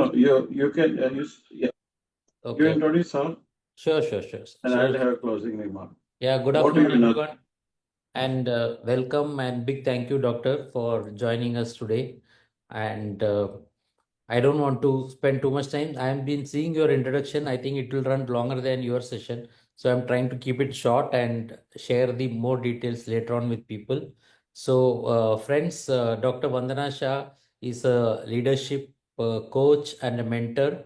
You can use, yeah. You Okay. introduce her, Sure. and I'll have a closing remark. Yeah, good Over to you, afternoon, Vinod. everyone, and welcome and big thank you, Doctor, for joining us today. And I don't want to spend too much time. I have been seeing your introduction. I think it will run longer than your session. So I'm trying to keep it short and share the more details later on with people. So, friends, Dr. Vandana Shah is a leadership coach and a mentor.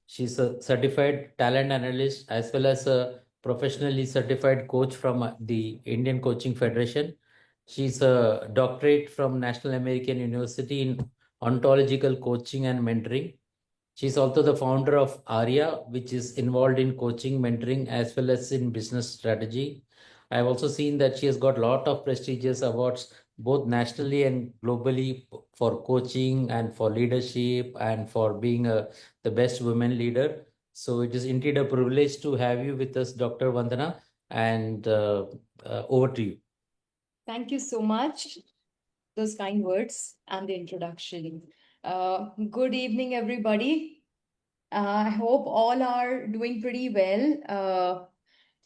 She's a certified talent analyst as well as a professionally certified coach from the Indian Coaching Federation. She's a doctorate from National American University in ontological coaching and mentoring. She's also the founder of ARYA, which is involved in coaching, mentoring, as well as in business strategy. I've also seen that she has got a lot of prestigious awards, both nationally and globally, for coaching and for leadership and for being the best women leader. So it is indeed a privilege to have you with us, Dr. Vandana, and over to you. Thank you so much. Those kind words and the introduction. Good evening, everybody. I hope all are doing pretty well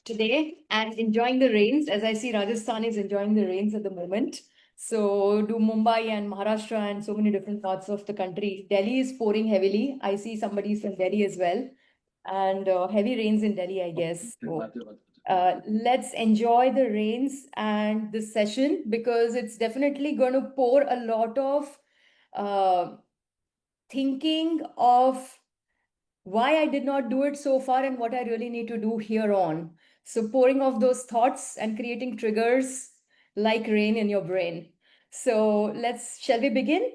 today and enjoying the rains. As I see, Rajasthan is enjoying the rains at the moment. So do Mumbai and Maharashtra and so many different parts of the country. Delhi is pouring heavily. I see somebody from Delhi as well, and heavy rains in Delhi, I guess. So, let's enjoy the rains and this session because it's definitely going to pour a lot of uh, thinking of why I did not do it so far and what I really need to do here on. So, pouring off those thoughts and creating triggers like rain in your brain. So, shall we begin?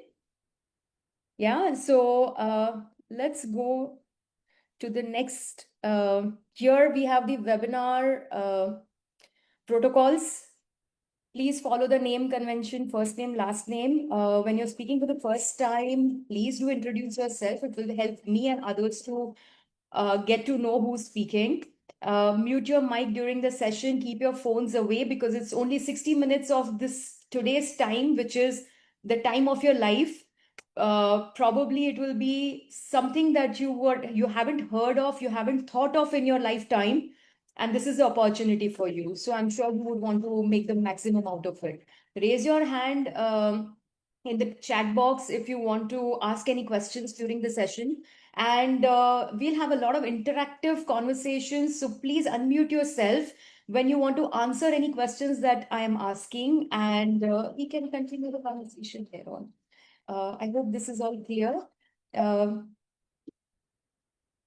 Yeah, so let's go to the next. Here we have the webinar protocols. Please follow the name convention, first name, last name. When you're speaking for the first time, please do introduce yourself. It will help me and others to get to know who's speaking. Mute your mic during the session. Keep your phones away because it's only 60 minutes of this today's time, which is the time of your life. Probably it will be something that you haven't heard of, you haven't thought of in your lifetime, and this is the opportunity for you. So I'm sure you would want to make the maximum out of it. Raise your hand in the chat box if you want to ask any questions during the session. And we'll have a lot of interactive conversations. So please unmute yourself when you want to answer any questions that I am asking, and we can continue the conversation here on. I hope this is all clear. Um,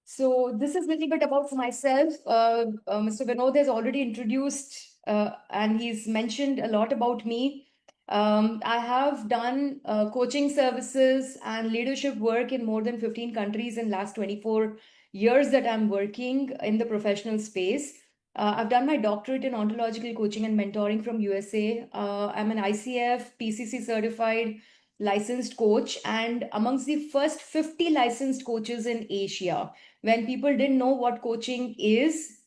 so this is a little bit about myself. Mr. Vinod has already introduced and he's mentioned a lot about me. I have done coaching services and leadership work in more than 15 countries in last 24 years that I'm working in the professional space. I've done my doctorate in ontological coaching and mentoring from USA. I'm an ICF PCC certified licensed coach and amongst the first 50 licensed coaches in Asia when people didn't know what coaching is,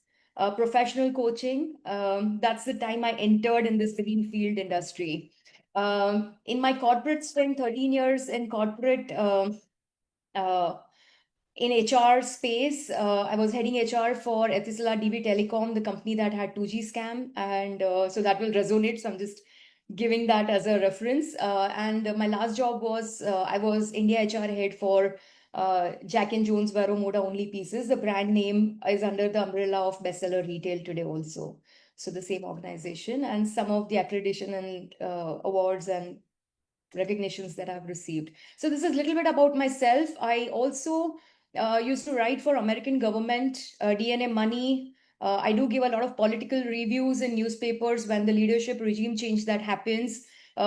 professional coaching. That's the time I entered in this greenfield industry. In my corporate stint, 13 years in corporate, uh, in HR space, I was heading HR for Etisalat DB Telecom, the company that had 2G scam. And so that will resonate. So I'm just giving that as a reference. And my last job was I was India HR head for Jack and Jones Vero Moda Only Pieces. The brand name is under the umbrella of bestseller retail today also. So the same organization and some of the accreditation and awards and recognitions that I've received. So this is a little bit about myself. I also used to write for American government, DNA Money. I do give a lot of political reviews in newspapers when the leadership regime change that happens,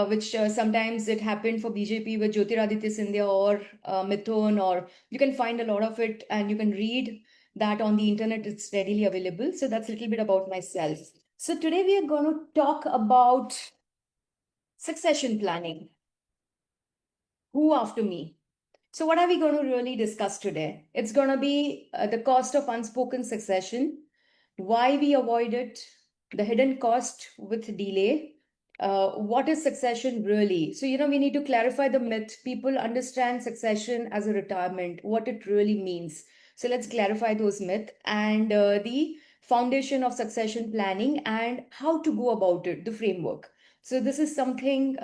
which sometimes it happened for BJP with Jyotiraditya Scindia or Mithun, or you can find a lot of it and you can read that on the internet. It's readily available. So that's a little bit about myself. So today we are going to talk about succession planning. Who after me? So, what are we going to really discuss today? It's going to be the cost of unspoken succession, why we avoid it, the hidden cost with delay, what is succession really? So, we need to clarify the myth. People understand succession as a retirement, what it really means. So, let's clarify those myths and the foundation of succession planning and how to go about it, the framework. So, this is something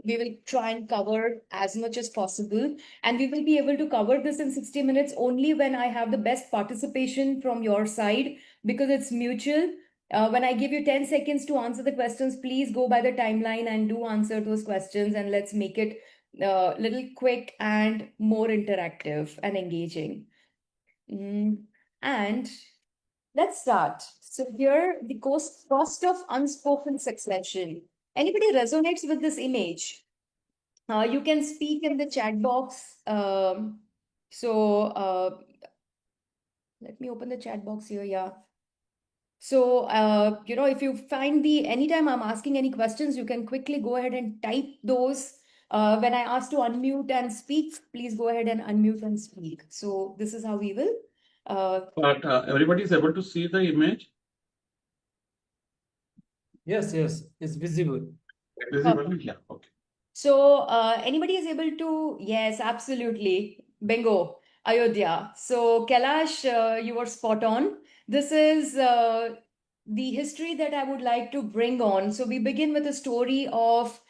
we will try and cover as much as possible. And we will be able to cover this in 60 minutes only when I have the best participation from your side because it's mutual. When I give you 10 seconds to answer the questions, please go by the timeline and do answer those questions, and let's make it a little quick and more interactive and engaging. And let's start. So here, the cost of unspoken succession. Anybody resonates with this image? You can speak in the chat box. Let me open the chat box here. Yeah. So, if you find anytime I'm asking any questions, you can quickly go ahead and type those. When I ask to unmute and speak, please go ahead and unmute and speak. So this is how we will. But everybody is able to see the image. Yes, it's visible. Visible? Yeah. Okay. So, anybody is able to, yes, absolutely. Bingo, Ayodhya. So, Kailash, you were spot on. This is the history that I would like to bring on. So, we begin with a story of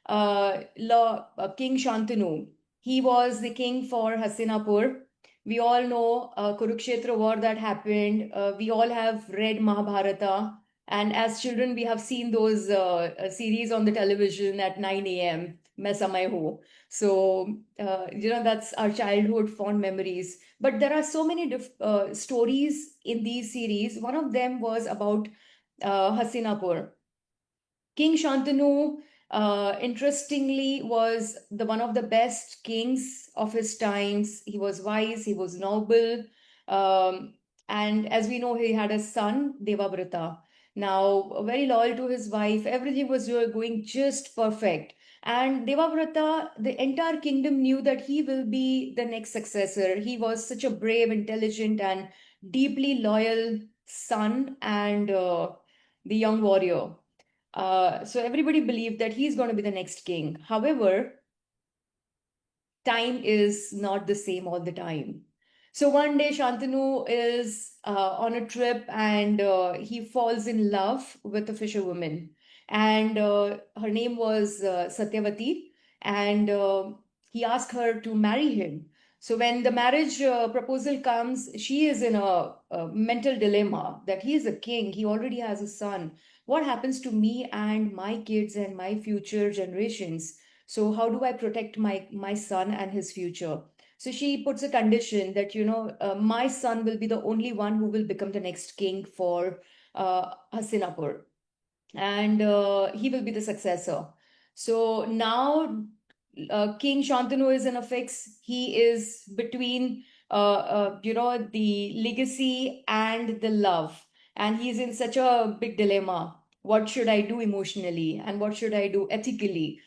King Shantanu. He was the king for Hastinapur. We all know Kurukshetra war that happened. We all have read Mahabharata. And as children, we have seen those series on the television at 9 a.m. Main Samay Ho. So, that's our childhood fond memories. But there are so many stories in these series. One of them was about Hastinapur. King Shantanu, interestingly, was the one of the best kings of his times. He was wise, he was noble, and as we know, he had a son, Devabrata. Now, very loyal to his wife, everything was going just perfect. And Devabrata, the entire kingdom knew that he will be the next successor. He was such a brave, intelligent, and deeply loyal son and the young warrior. So everybody believed that he's going to be the next king. However, time is not the same all the time. So one day Shantanu is on a trip and he falls in love with a fisherwoman. And her name was Satyavati. And he asked her to marry him. So when the marriage proposal comes, she is in a mental dilemma that he is a king, he already has a son. What happens to me and my kids and my future generations? So how do I protect my son and his future? So she puts a condition that my son will be the only one who will become the next king for Hastinapur, and he will be the successor. So now King Shantanu is in a fix. He is between the legacy and the love, and he's in such a big dilemma. What should I do emotionally, and what should I do ethically?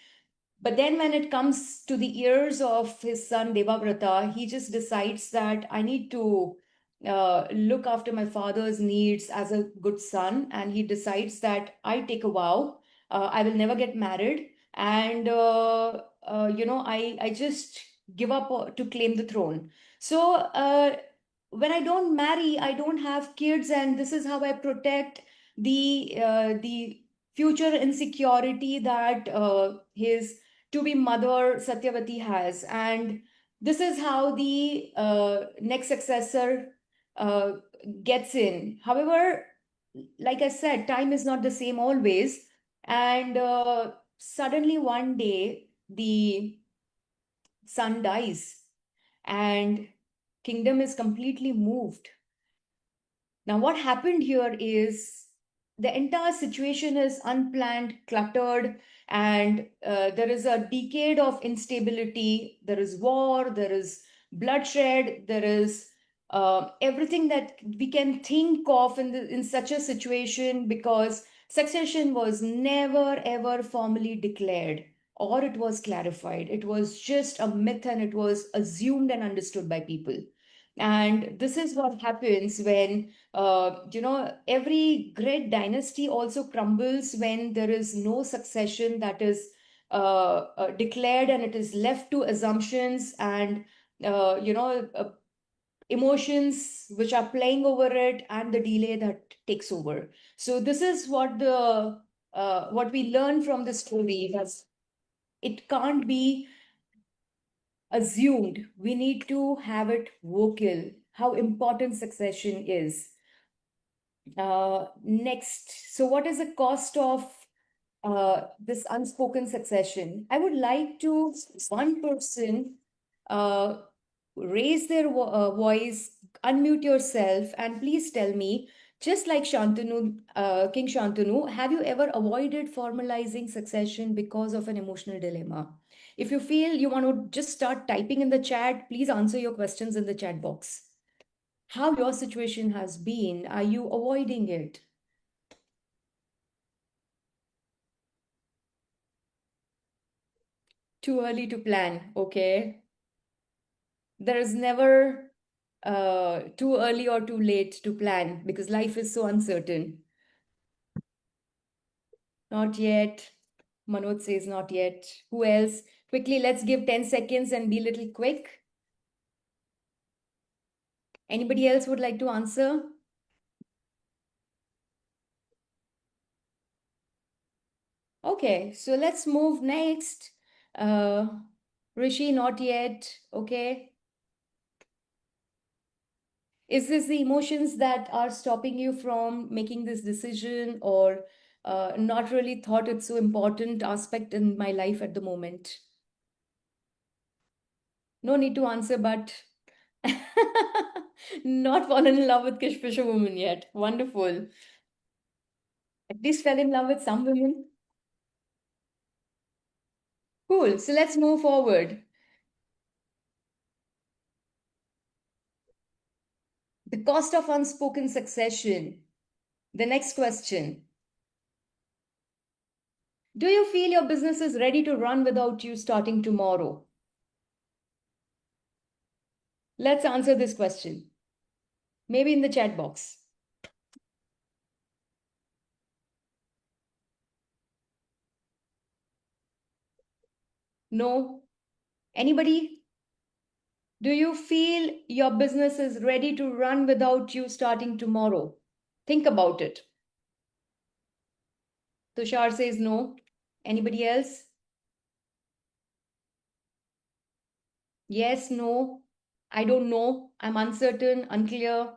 But then when it comes to the ears of his son Devabrata, he just decides that I need to look after my father's needs as a good son. And he decides that I take a vow, I will never get married. And, I just give up to claim the throne. So when I don't marry, I don't have kids. And this is how I protect the future insecurity that his to be mother Satyavati has. And this is how the next successor uh, gets in. However, like I said, time is not the same always. And suddenly one day, the son dies and kingdom is completely moved. Now, what happened here is the entire situation is unplanned, cluttered, and there is a decade of instability. There is war, there is bloodshed, there is everything that we can think of in such a situation because succession was never ever formally declared or it was clarified. It was just a myth and it was assumed and understood by people. And this is what happens when, every great dynasty also crumbles when there is no succession that is declared, and it is left to assumptions and, uh, you know, uh, emotions which are playing over it, and the delay that takes over. So this is what we learn from the story, that it can't be assumed. We need to have it vocal, how important succession is. Next, so what is the cost of this unspoken succession? I would like to one person uh, raise their voice, unmute yourself, and please tell me, just like Shantanu, King Shantanu, have you ever avoided formalizing succession because of an emotional dilemma? If you feel you want to just start typing in the chat, please answer your questions in the chat box. How your situation has been? Are you avoiding it? Too early to plan, okay? There is never too early or too late to plan because life is so uncertain. Not yet. Manoj says not yet. Who else? Quickly, let's give 10 seconds and be a little quick. Anybody else would like to answer? Okay, so let's move next. Uh, Rishi, not yet. Okay. Is this the emotions that are stopping you from making this decision, or not really thought it's so important aspect in my life at the moment? No need to answer, but not fallen in love with Kishpisha woman yet. Wonderful. At least fell in love with some women. Cool. So let's move forward. The cost of unspoken succession. The next question. Do you feel your business is ready to run without you starting tomorrow? Let's answer this question. Maybe in the chat box. No? Anybody? Do you feel your business is ready to run without you starting tomorrow? Think about it. Tushar says no. Anybody else? Yes, no. I don't know. I'm uncertain, unclear,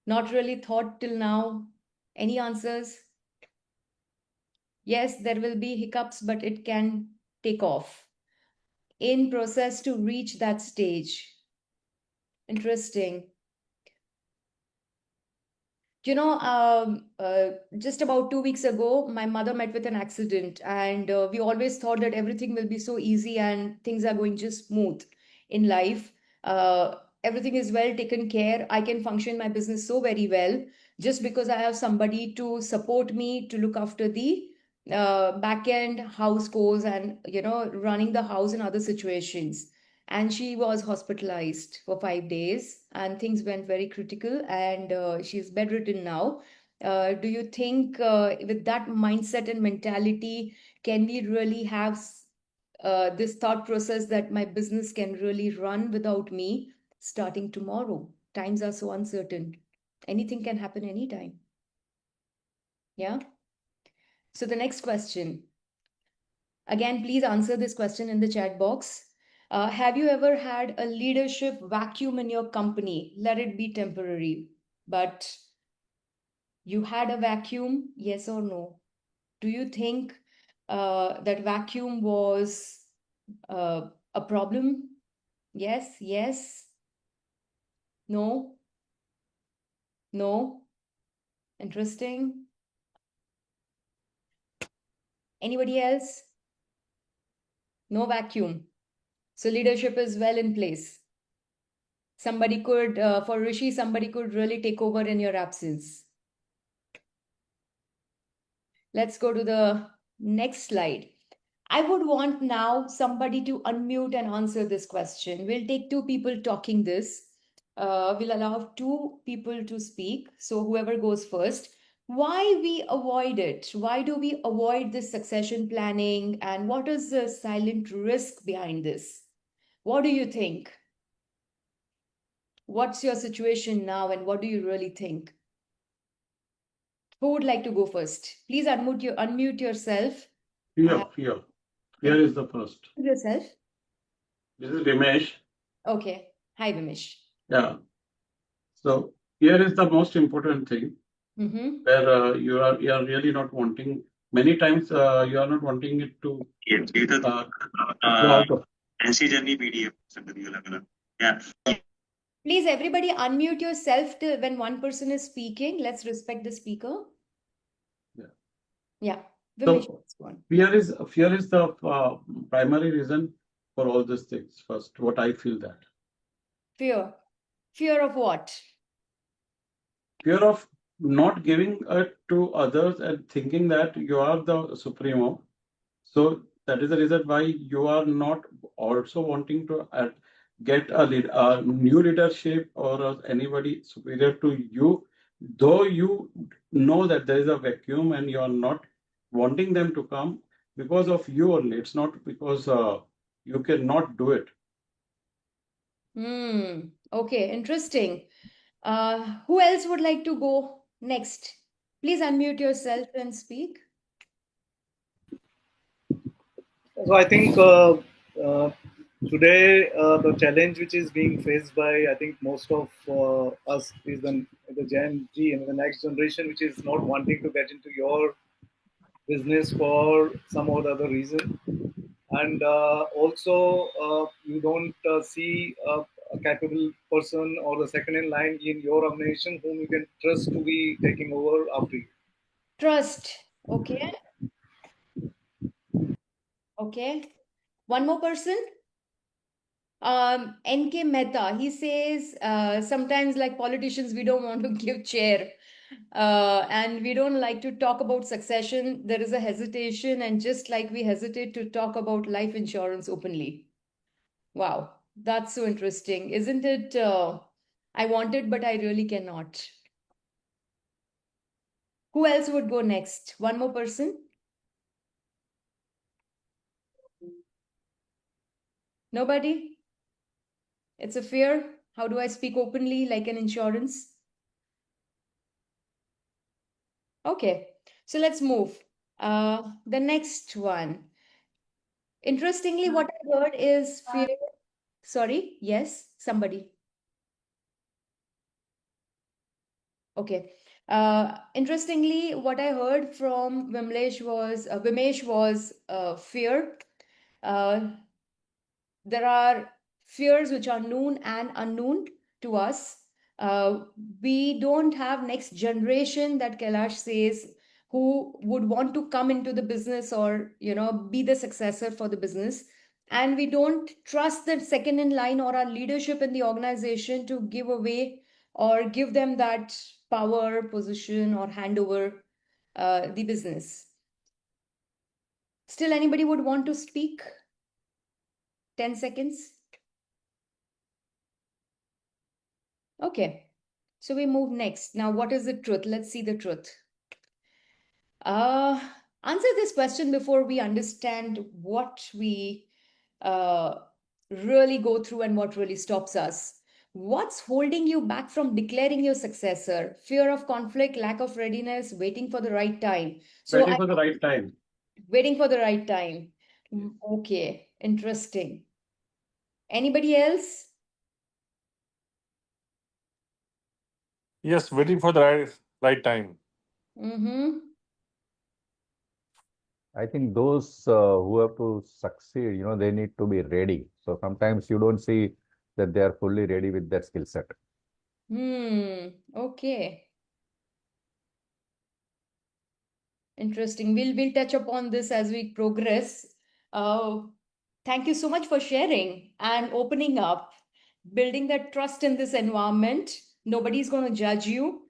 not really thought till now. Any answers? Yes, there will be hiccups, but it can take off. In process to reach that stage. Interesting. Just about 2 weeks ago, my mother met with an accident, and we always thought that everything will be so easy and things are going just smooth in life. Uh, Everything is well taken care. I can function my business so very well just because I have somebody to support me to look after the back end house chores and running the house in other situations. And she was hospitalized for 5 days, and things went very critical, and she's bedridden now. Do you think, with that mindset and mentality, can we really have this thought process that my business can really run without me starting tomorrow? Times are so uncertain. Anything can happen anytime. Yeah. So the next question. Again, please answer this question in the chat box. Have you ever had a leadership vacuum in your company? Let it be temporary, but you had a vacuum, yes or no? Do you think that vacuum was a problem? Yes, yes, no, no. Interesting. Anybody else? No vacuum. So leadership is well in place. Somebody could, for Rishi, somebody could really take over in your absence. Let's go to the next slide. I would want now somebody to unmute and answer this question. We'll take two people talking this. We'll allow two people to speak. So whoever goes first. Why we avoid it? Why do we avoid this succession planning? And what is the silent risk behind this? What do you think? What's your situation now and what do you really think? Who would like to go first? Please unmute yourself. Fear is the first. Yourself. This is Dimesh. Okay. Hi, Vimesh. Yeah. So fear is the most important thing Mm-hmm. where you are really not wanting. Many times you are not wanting it to go out of. ऐसी journey PDF संगति अलग-अलग या Please, everybody, unmute yourself when one person is speaking. Let's respect the speaker. Yeah. Yeah. So Vimesh, go on. fear is the primary reason for all these things. First, what I feel that Fear. Fear of what? fear of not giving it to others and thinking that you are the supremo. So that is the reason why you are not also wanting to get a new leadership or anybody superior to you, though you know that there is a vacuum and you are not wanting them to come because of you only. It's not because you cannot do it. Okay, interesting. Who else would like to go next? Please unmute yourself and speak. So I think today the challenge which is being faced by I think most of us is the Gen Z and the next generation which is not wanting to get into your business for some or the other reason, and also you don't see a capable person or the second in line in your organization whom you can trust to be taking over after you. Trust. Okay. Okay. One more person. NK Mehta, he says sometimes, like politicians, we don't want to give chair and we don't like to talk about succession. There is a hesitation, and just like we hesitate to talk about life insurance openly. Wow, that's so interesting, isn't it? I want it, but I really cannot. Who else would go next? One more person? Nobody? It's a fear. How do I speak openly like an insurance? Okay, so let's move. The next one. Interestingly, what I heard is fear. Sorry, yes, somebody. Okay. Interestingly, what I heard from Vimesh was fear. There are fears which are known and unknown to us. Uh, we don't have next generation that Kailash says who would want to come into the business or be the successor for the business, and we don't trust the second in line or our leadership in the organization to give away or give them that power position or hand over the business. Still, anybody would want to speak? 10 seconds. Okay, so we move next. Now, what is the truth? Let's see the truth. Answer this question before we understand what we really go through and what really stops us. What's holding you back from declaring your successor? Fear of conflict, lack of readiness, waiting for the right time. Waiting for the right time. Waiting for the right time. Okay, interesting. Anybody else? Yes, waiting for the right time. Mm-hmm. I think those who have to succeed, they need to be ready. So sometimes you don't see that they are fully ready with their skill set. Okay. Interesting. We'll touch upon this as we progress. Thank you so much for sharing and opening up, building that trust in this environment. Nobody's going to judge you.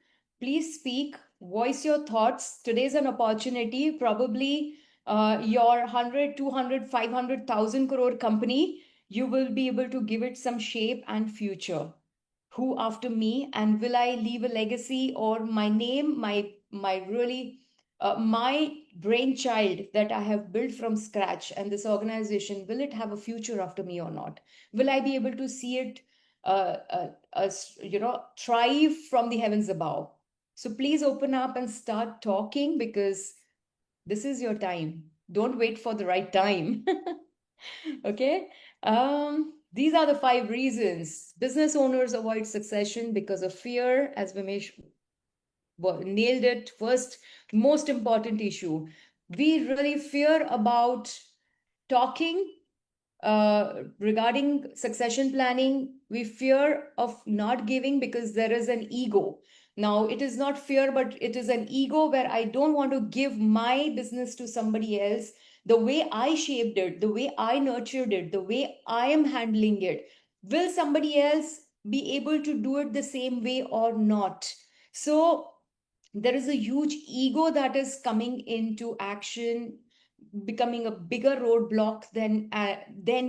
Please speak, voice your thoughts. Today's an opportunity. Probably your 100, 200, 500,000 crore company, you will be able to give it some shape and future. Who after me, and will I leave a legacy, or my name, my really my brainchild that I have built from scratch, and this organization, will it have a future after me or not? Will I be able to see it thrive from the heavens above? So please open up and start talking, because this is your time. Don't wait for the right time. Okay. These are the 5 reasons business owners avoid succession because of fear, as Vimesh nailed it. First, most important issue. We really fear about talking regarding succession planning. We fear of not giving because there is an ego. Now, it is not fear, but it is an ego where I don't want to give my business to somebody else. The way I shaped it, the way I nurtured it, the way I am handling it, will somebody else be able to do it the same way or not? So, there is a huge ego that is coming into action, becoming a bigger roadblock than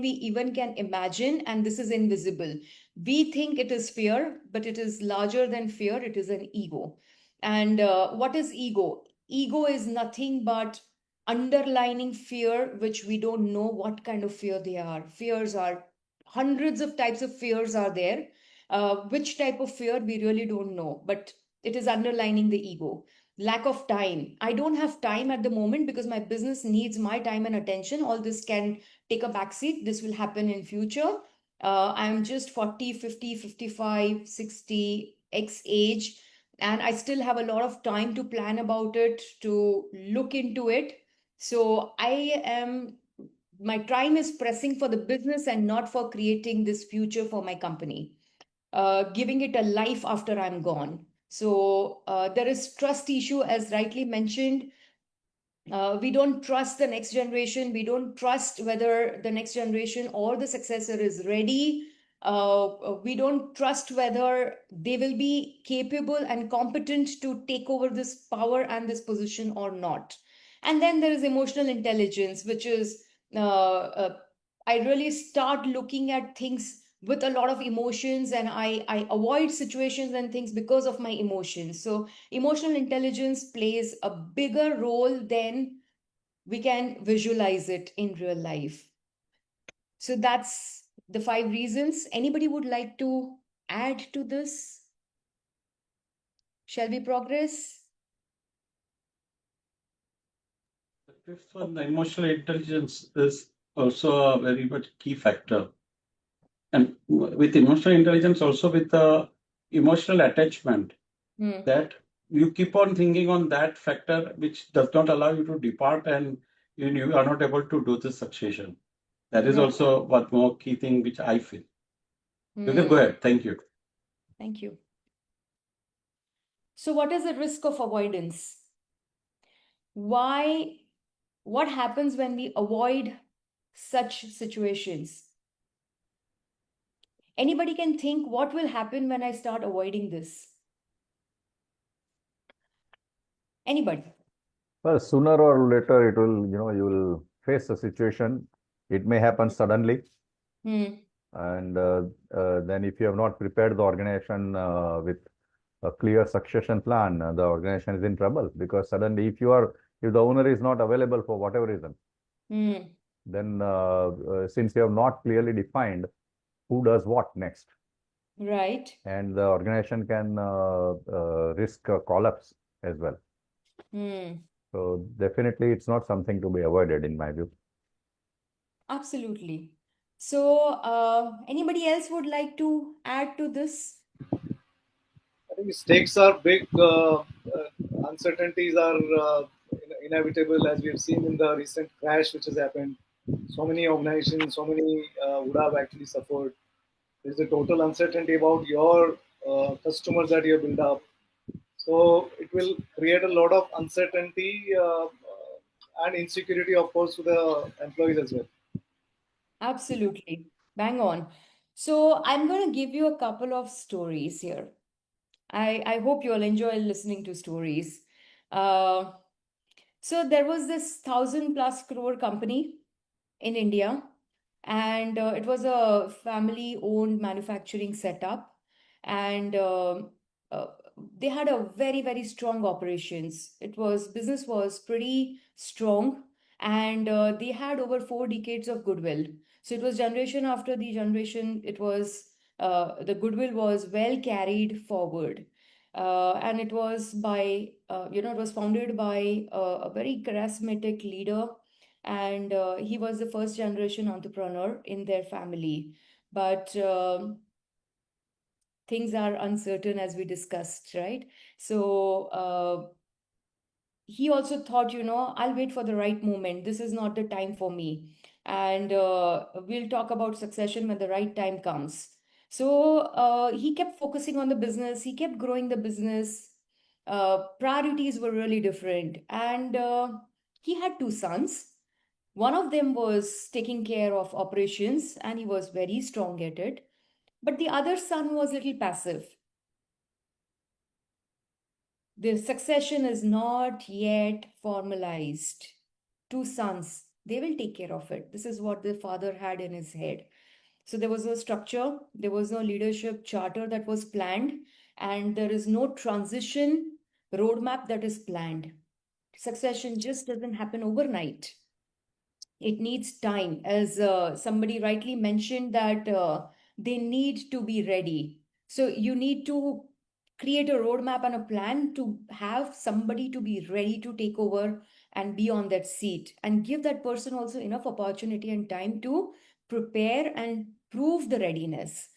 we even can imagine, and this is invisible. We think it is fear, but it is larger than fear. It is an ego. And what is ego? Ego is nothing but underlining fear, which we don't know what kind of fear they are. Fears are hundreds of types of fears are there. Which type of fear we really don't know, but it is underlining the ego. Lack of time. I don't have time at the moment because my business needs my time and attention. All this can take a backseat. This will happen in future. I'm just 40, 50, 55, 60 x age, and I still have a lot of time to plan about it, to look into it. So my time is pressing for the business and not for creating this future for my company, giving it a life after I'm gone. So there is trust issue, as rightly mentioned. We don't trust the next generation. We don't trust whether the next generation or the successor is ready. We don't trust whether they will be capable and competent to take over this power and this position or not. And then there is emotional intelligence, which is I really start looking at things with a lot of emotions, and I avoid situations and things because of my emotions. So emotional intelligence plays a bigger role than we can visualize it in real life. So that's the 5 reasons. Anybody would like to add to this? Shall we progress? The 5th one, the emotional intelligence, is also a very much key factor. And with emotional intelligence, also with the emotional attachment, that you keep on thinking on that factor, which does not allow you to depart, and you are not able to do the succession. That is Right. also one more key thing which I feel. You can go ahead. Thank you. Thank you. So what is the risk of avoidance? What happens when we avoid such situations? Anybody can think, what will happen when I start avoiding this? Anybody? Well, sooner or later, it will, you will face a situation. It may happen suddenly. And then if you have not prepared the organization with a clear succession plan, the organization is in trouble, because suddenly if the owner is not available for whatever reason, then since you have not clearly defined who does what next, Right. and the organization can risk a collapse as well. So definitely it's not something to be avoided in my view. Absolutely. So anybody else would like to add to this? I think stakes are big. Uncertainties are inevitable, as we have seen in the recent crash which has happened. So many organizations, so many would have actually suffered. There's a total uncertainty about your customers that you build up. So it will create a lot of uncertainty and insecurity, of course, to the employees as well. Absolutely. Bang on. So I'm going to give you a couple of stories here. I hope you'll enjoy listening to stories. Uh, So there was this 1,000+ crore company in India, and it was a family-owned manufacturing setup, and uh, they had a very, very strong operations. Business was pretty strong, and they had over 4 decades of goodwill. So it was generation after the generation. The goodwill was well carried forward. And it was it was founded by a very charismatic leader, and he was the first generation entrepreneur in their family. But things are uncertain, as we discussed, right? So he also thought, I'll wait for the right moment. This is not the time for me. And we'll talk about succession when the right time comes. So he kept focusing on the business, he kept growing the business. Priorities were really different. And he had 2 sons. One of them was taking care of operations and he was very strong at it. But the other son was a little passive. The succession is not yet formalized. 2 sons, they will take care of it. This is what the father had in his head. So there was no structure, there was no leadership charter that was planned, and there is no transition roadmap that is planned. Succession just doesn't happen overnight. It needs time, as somebody rightly mentioned, that they need to be ready. So you need to create a roadmap and a plan to have somebody to be ready to take over and be on that seat, and give that person also enough opportunity and time to prepare and prove the readiness.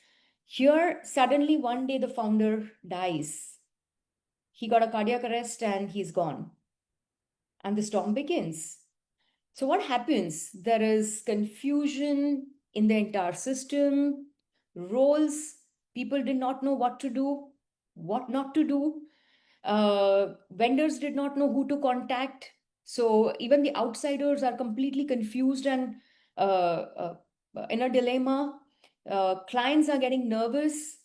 Here, suddenly one day the founder dies. He got a cardiac arrest and he's gone. And the storm begins. So what happens? There is confusion in the entire system, roles. People did not know what to do, what not to do. Vendors did not know who to contact. So even the outsiders are completely confused and in a dilemma. Clients are getting nervous.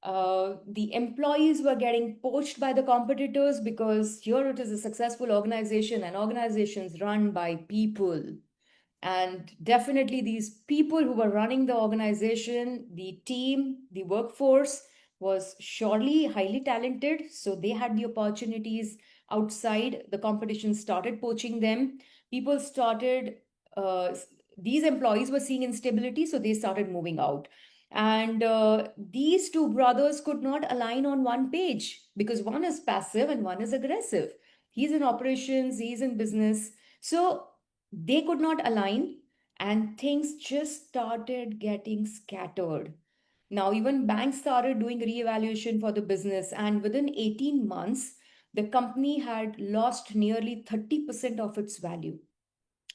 The employees were getting poached by the competitors, because here it is a successful organization and organizations run by people. And definitely these people who were running the organization, the team, the workforce was surely highly talented. So they had the opportunities outside. The competition started poaching them. People started, these employees were seeing instability, so they started moving out. And these two brothers could not align on one page, because one is passive and one is aggressive. He's in operations, he's in business. So they could not align, and things just started getting scattered. Now, even banks started doing reevaluation for the business, and within 18 months, the company had lost nearly 30% of its value.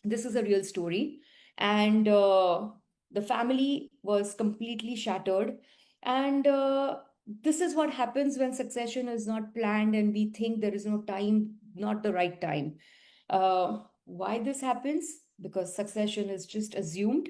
This is a real story. And the family was completely shattered. And this is what happens when succession is not planned and we think there is no time, not the right time. Why this happens? Because succession is just assumed.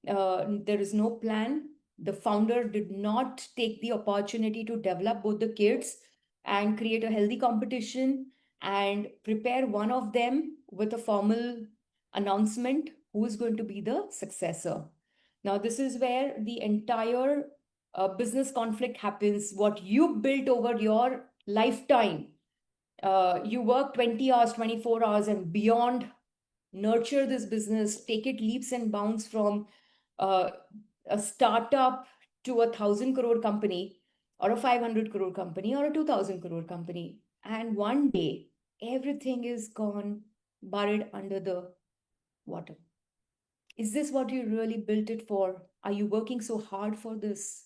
There is no plan. The founder did not take the opportunity to develop both the kids and create a healthy competition and prepare one of them with a formal announcement who is going to be the successor. Now, this is where the entire business conflict happens. What you built over your lifetime, you work 20 hours, 24 hours, and beyond, nurture this business, take it leaps and bounds from uh, a startup to a 1,000 crore company, or a 500 crore company, or a 2,000 crore company. And one day, everything is gone, buried under the water. Is this what you really built it for? Are you working so hard for this?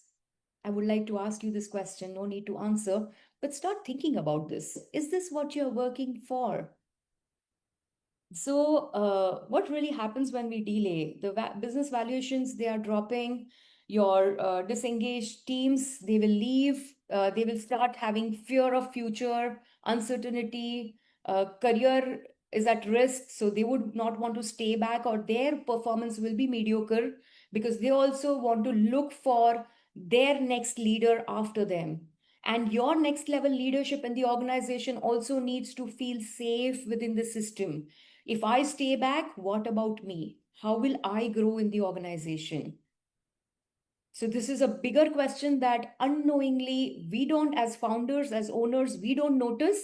I would like to ask you this question. No need to answer, but start thinking about this. Is this what you're working for? So, what really happens when we delay? The business valuations, they are dropping. Your disengaged teams, they will leave. They will start having fear of future, uncertainty. Career is at risk, so they would not want to stay back, or their performance will be mediocre, because they also want to look for their next leader after them. And your next level leadership in the organization also needs to feel safe within the system. If I stay back, what about me? How will I grow in the organization? So this is a bigger question that unknowingly we don't, as founders, as owners, we don't notice,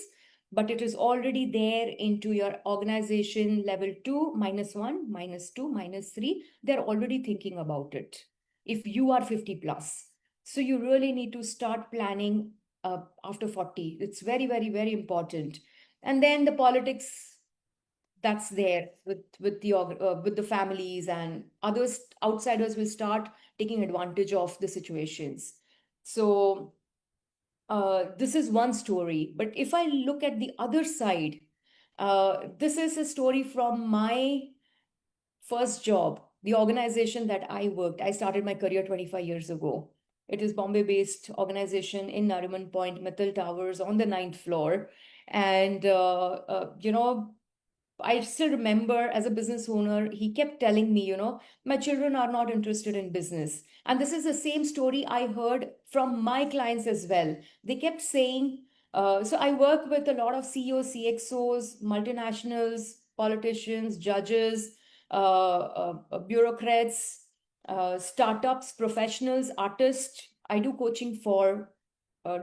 but it is already there into your organization level 2, -1, -2, -3. They're already thinking about it. If you are 50 plus. So you really need to start planning after 40. It's very, very, very important. And then the politics that's there with the families, and others outsiders will start taking advantage of the situations. So this is one story, but if I look at the other side, this is a story from my first job, the organization that I worked. I started my career 25 years ago. It is Bombay based organization in Nariman Point, Mithil Towers on the 9th floor. And I still remember as a business owner, he kept telling me, my children are not interested in business. And this is the same story I heard from my clients as well. They kept saying, so I work with a lot of CEOs, CXOs, multinationals, politicians, judges, bureaucrats, startups, professionals, artists. I do coaching for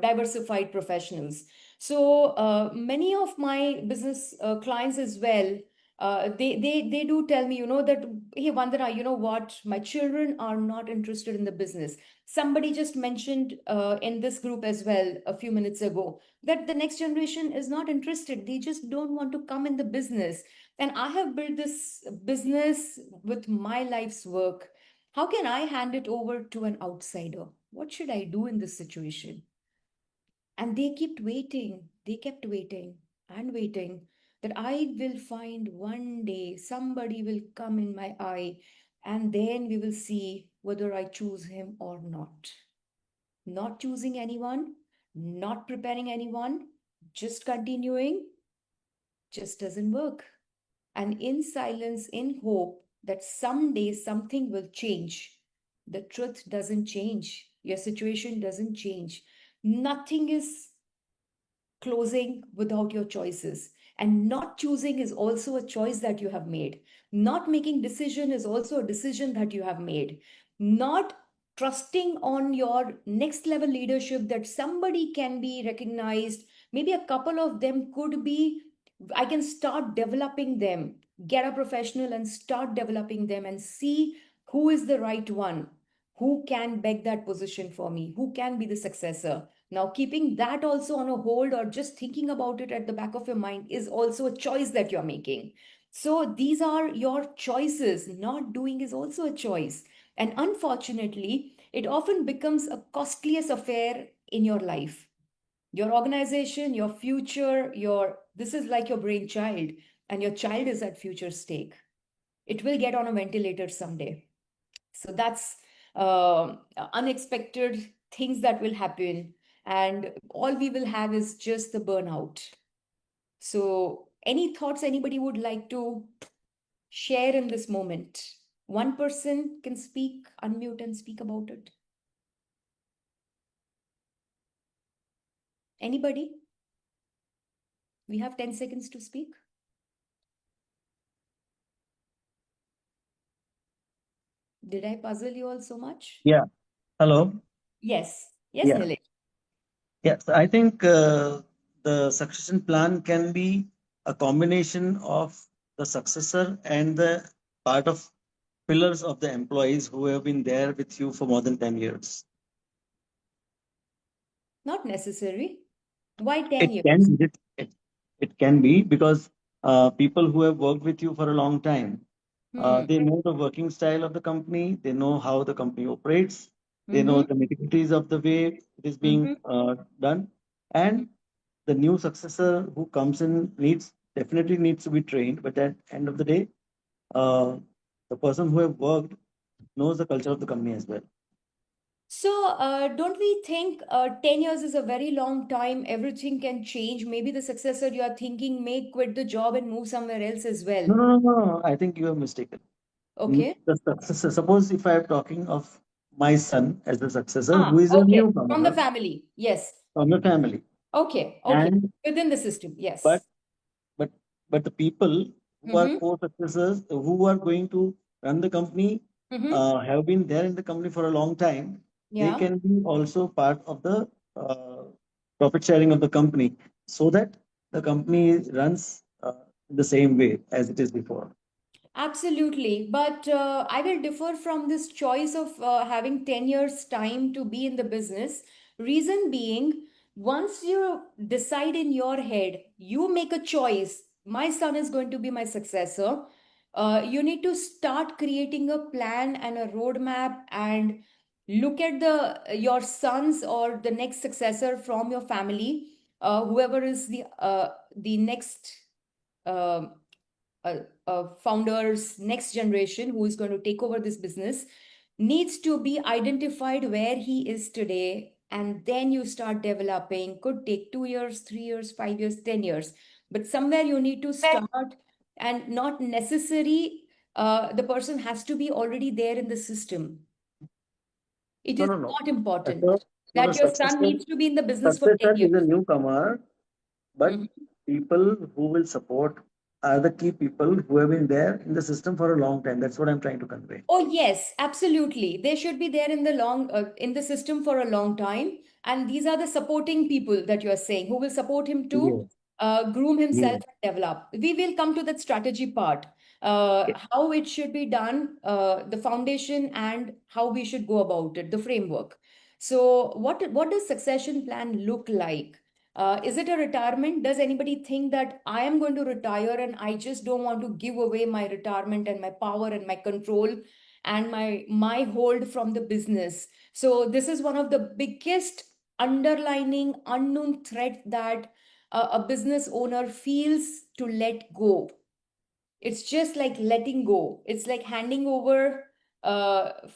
diversified professionals. So many of my business clients as well, they do tell me, that, hey, Vandana, you know what? My children are not interested in the business. Somebody just mentioned in this group as well a few minutes ago that the next generation is not interested. They just don't want to come in the business. And I have built this business with my life's work. How can I hand it over to an outsider? What should I do in this situation? And they kept waiting and waiting that I will find one day somebody will come in my eye, and then we will see whether I choose him or not. Not choosing anyone, not preparing anyone, just continuing, just doesn't work. And in silence, in hope that someday something will change, the truth doesn't change, your situation doesn't change. Nothing is closing without your choices, and not choosing is also a choice that you have made. Not making decision is also a decision that you have made. Not trusting on your next level leadership that somebody can be recognized, maybe a couple of them could be, I can start developing them, get a professional and start developing them and see who is the right one, who can beg that position for me, who can be the successor. Now, keeping that also on a hold or just thinking about it at the back of your mind is also a choice that you're making. So these are your choices. Not doing is also a choice. And unfortunately, it often becomes a costliest affair in your life. Your organization, your future, this is like your brainchild, and your child is at future stake. It will get on a ventilator someday. So that's unexpected things that will happen, and all we will have is just the burnout. So any thoughts anybody would like to share in this moment? One person can speak, unmute and speak about it. Anybody? We have 10 seconds to speak. Did I puzzle you all so much? Yeah. Hello. Yes. Yes, Yeah. Nilesh. Yes. I think the succession plan can be a combination of the successor and the part of pillars of the employees who have been there with you for more than 10 years. Not necessary. Why 10 It years? can it can be because people who have worked with you for a long time, they know the working style of the company, they know how the company operates, they know the nitty-gritties of the way it is being done, and the new successor who comes in definitely needs to be trained. But at the end of the day, the person who have worked knows the culture of the company as well. So, don't we think 10 years is a very long time? Everything can change. Maybe the successor you are thinking may quit the job and move somewhere else as well. No. I think you have mistaken. Okay. The successor, suppose if I am talking of my son as the successor, who is a Okay, newcomer from the family. Yes. from the family. Okay. And Within the system. Yes. but the people who are co-successors, who are going to run the company, have been there in the company for a long time. They Yeah. can be also part of the profit sharing of the company, so that the company runs the same way as it is before. Absolutely. But I will differ from this choice of having 10 years time to be in the business. Reason being, once you decide in your head, you make a choice, my son is going to be my successor. You need to start creating a plan and a roadmap and look at your sons or the next successor from your family, whoever is the next uh, founders, next generation who is going to take over this business, needs to be identified where he is today. And then you start developing. Could take 2 years, 3 years, 5 years, 10 years. But somewhere you need to start, and not necessary. The person has to be already there in the system. It is No. not important So that the your son needs to be in the business for 10 successor years. is a newcomer, but people who will support are the key people who have been there in the system for a long time. That's what I'm trying to convey. Oh, yes, absolutely. They should be there in the system for a long time. And these are the supporting people that you're saying who will support him to groom himself and develop. We will come to that strategy part, how it should be done, the foundation, and how we should go about it, the framework. So, what does succession plan look like? Is it a retirement? Does anybody think that I am going to retire and I just don't want to give away my retirement and my power and my control and my hold from the business? So this is one of the biggest underlining unknown threat that a business owner feels, to let go. It's just like letting go. It's like handing over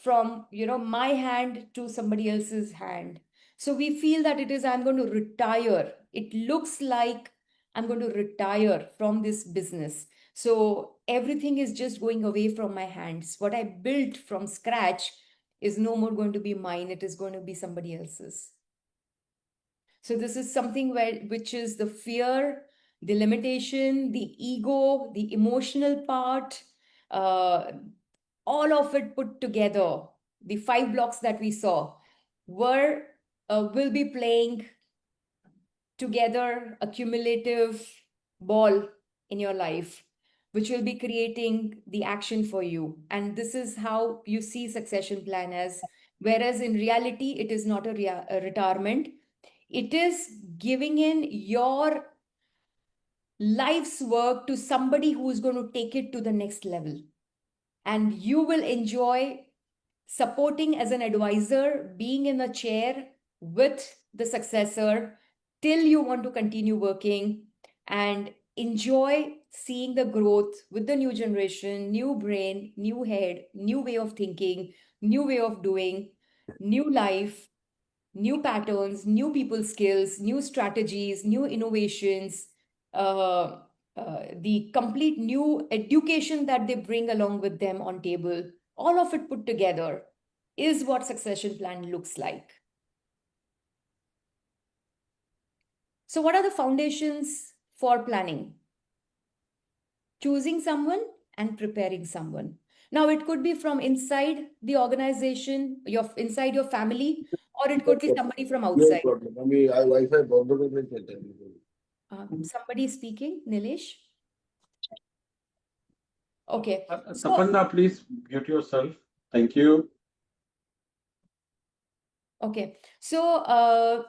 from my hand to somebody else's hand. So we feel that it is, I'm going to retire. It looks like I'm going to retire from this business. So everything is just going away from my hands. What I built from scratch is no more going to be mine. It is going to be somebody else's. So this is something which is the fear, the limitation, the ego, the emotional part, uh, all of it put together. The 5 blocks that we saw will be playing together a cumulative ball in your life, which will be creating the action for you. And this is how you see succession plan as. Whereas in reality, it is not a retirement. It is giving in your life's work to somebody who is going to take it to the next level. And you will enjoy supporting as an advisor, being in a chair with the successor till you want to continue working, and enjoy seeing the growth with the new generation, new brain, new head, new way of thinking, new way of doing, new life, new patterns, new people skills, new strategies, new innovations, the complete new education that they bring along with them on table, all of it put together is what succession plan looks like. So what are the foundations for planning? Choosing someone and preparing someone. Now, it could be from inside the organization, inside your family, or it could be somebody from outside. Somebody speaking, Nilesh? Okay. Sapanda, please mute yourself. Thank you. Okay. So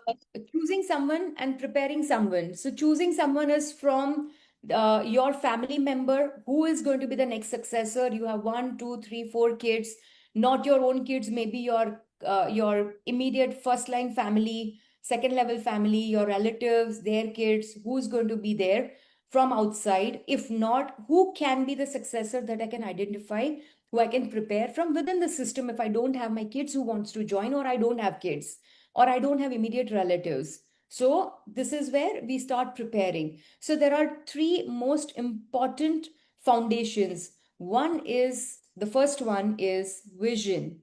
choosing someone and preparing someone. So choosing someone is from your family member who is going to be the next successor. You have 1, 2, 3, 4 kids, not your own kids, maybe your immediate first line family, second level family, your relatives, their kids, who's going to be there from outside. If not, who can be the successor that I can identify, who I can prepare from within the system if I don't have my kids who wants to join, or I don't have kids, or I don't have immediate relatives. So this is where we start preparing. So there are 3 most important foundations. The first one is vision.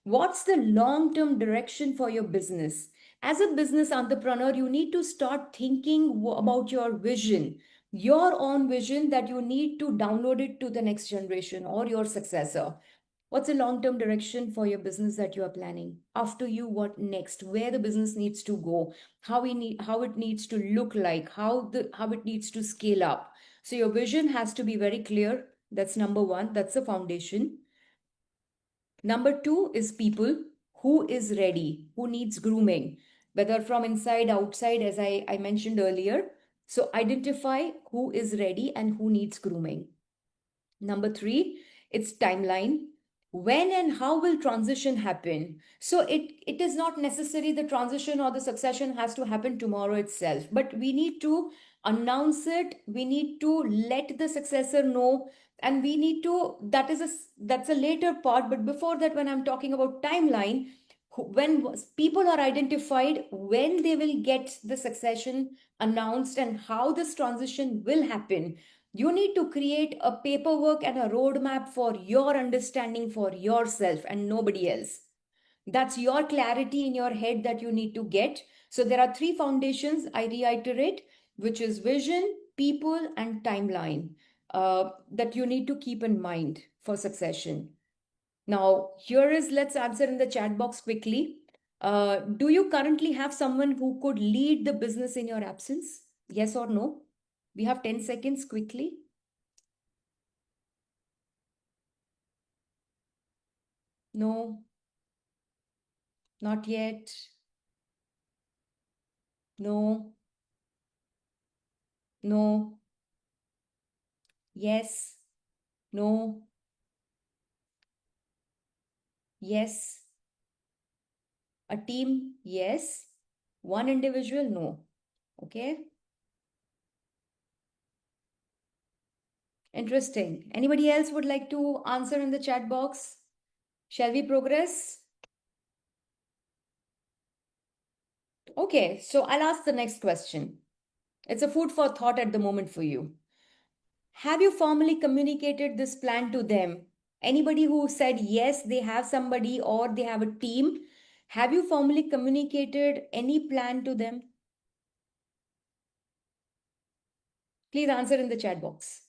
What's the long-term direction for your business? As a business entrepreneur, you need to start thinking about your vision, your own vision, that you need to download it to the next generation or your successor. What's the long-term direction for your business that you are planning? After you, what next? Where the business needs to go? How it needs to look like? How it needs to scale up? So your vision has to be very clear. That's number one. That's the foundation. Number two is people. Who is ready? Who needs grooming? Whether from inside, outside, as I mentioned earlier. So identify who is ready and who needs grooming. Number three, it's timeline. When and how will transition happen? So it is not necessary the transition or the succession has to happen tomorrow itself, but we need to announce it. We need to let the successor know, and we need to, that's a later part. But before that, when I'm talking about timeline, when people are identified, when they will get the succession announced and how this transition will happen, you need to create a paperwork and a roadmap for your understanding for yourself and nobody else. That's your clarity in your head that you need to get. So there are three foundations, I reiterate, which is vision, people, and timeline, that you need to keep in mind for succession. Now, let's answer in the chat box quickly. Do you currently have someone who could lead the business in your absence? Yes or no? We have 10 seconds quickly. No, not yet. No, no, yes, no, yes. A team, yes. One individual, no. Okay. Interesting. Anybody else would like to answer in the chat box? Shall we progress? Okay, so I'll ask the next question. It's a food for thought at the moment for you. Have you formally communicated this plan to them? Anybody who said yes, they have somebody or they have a team, have you formally communicated any plan to them? Please answer in the chat box.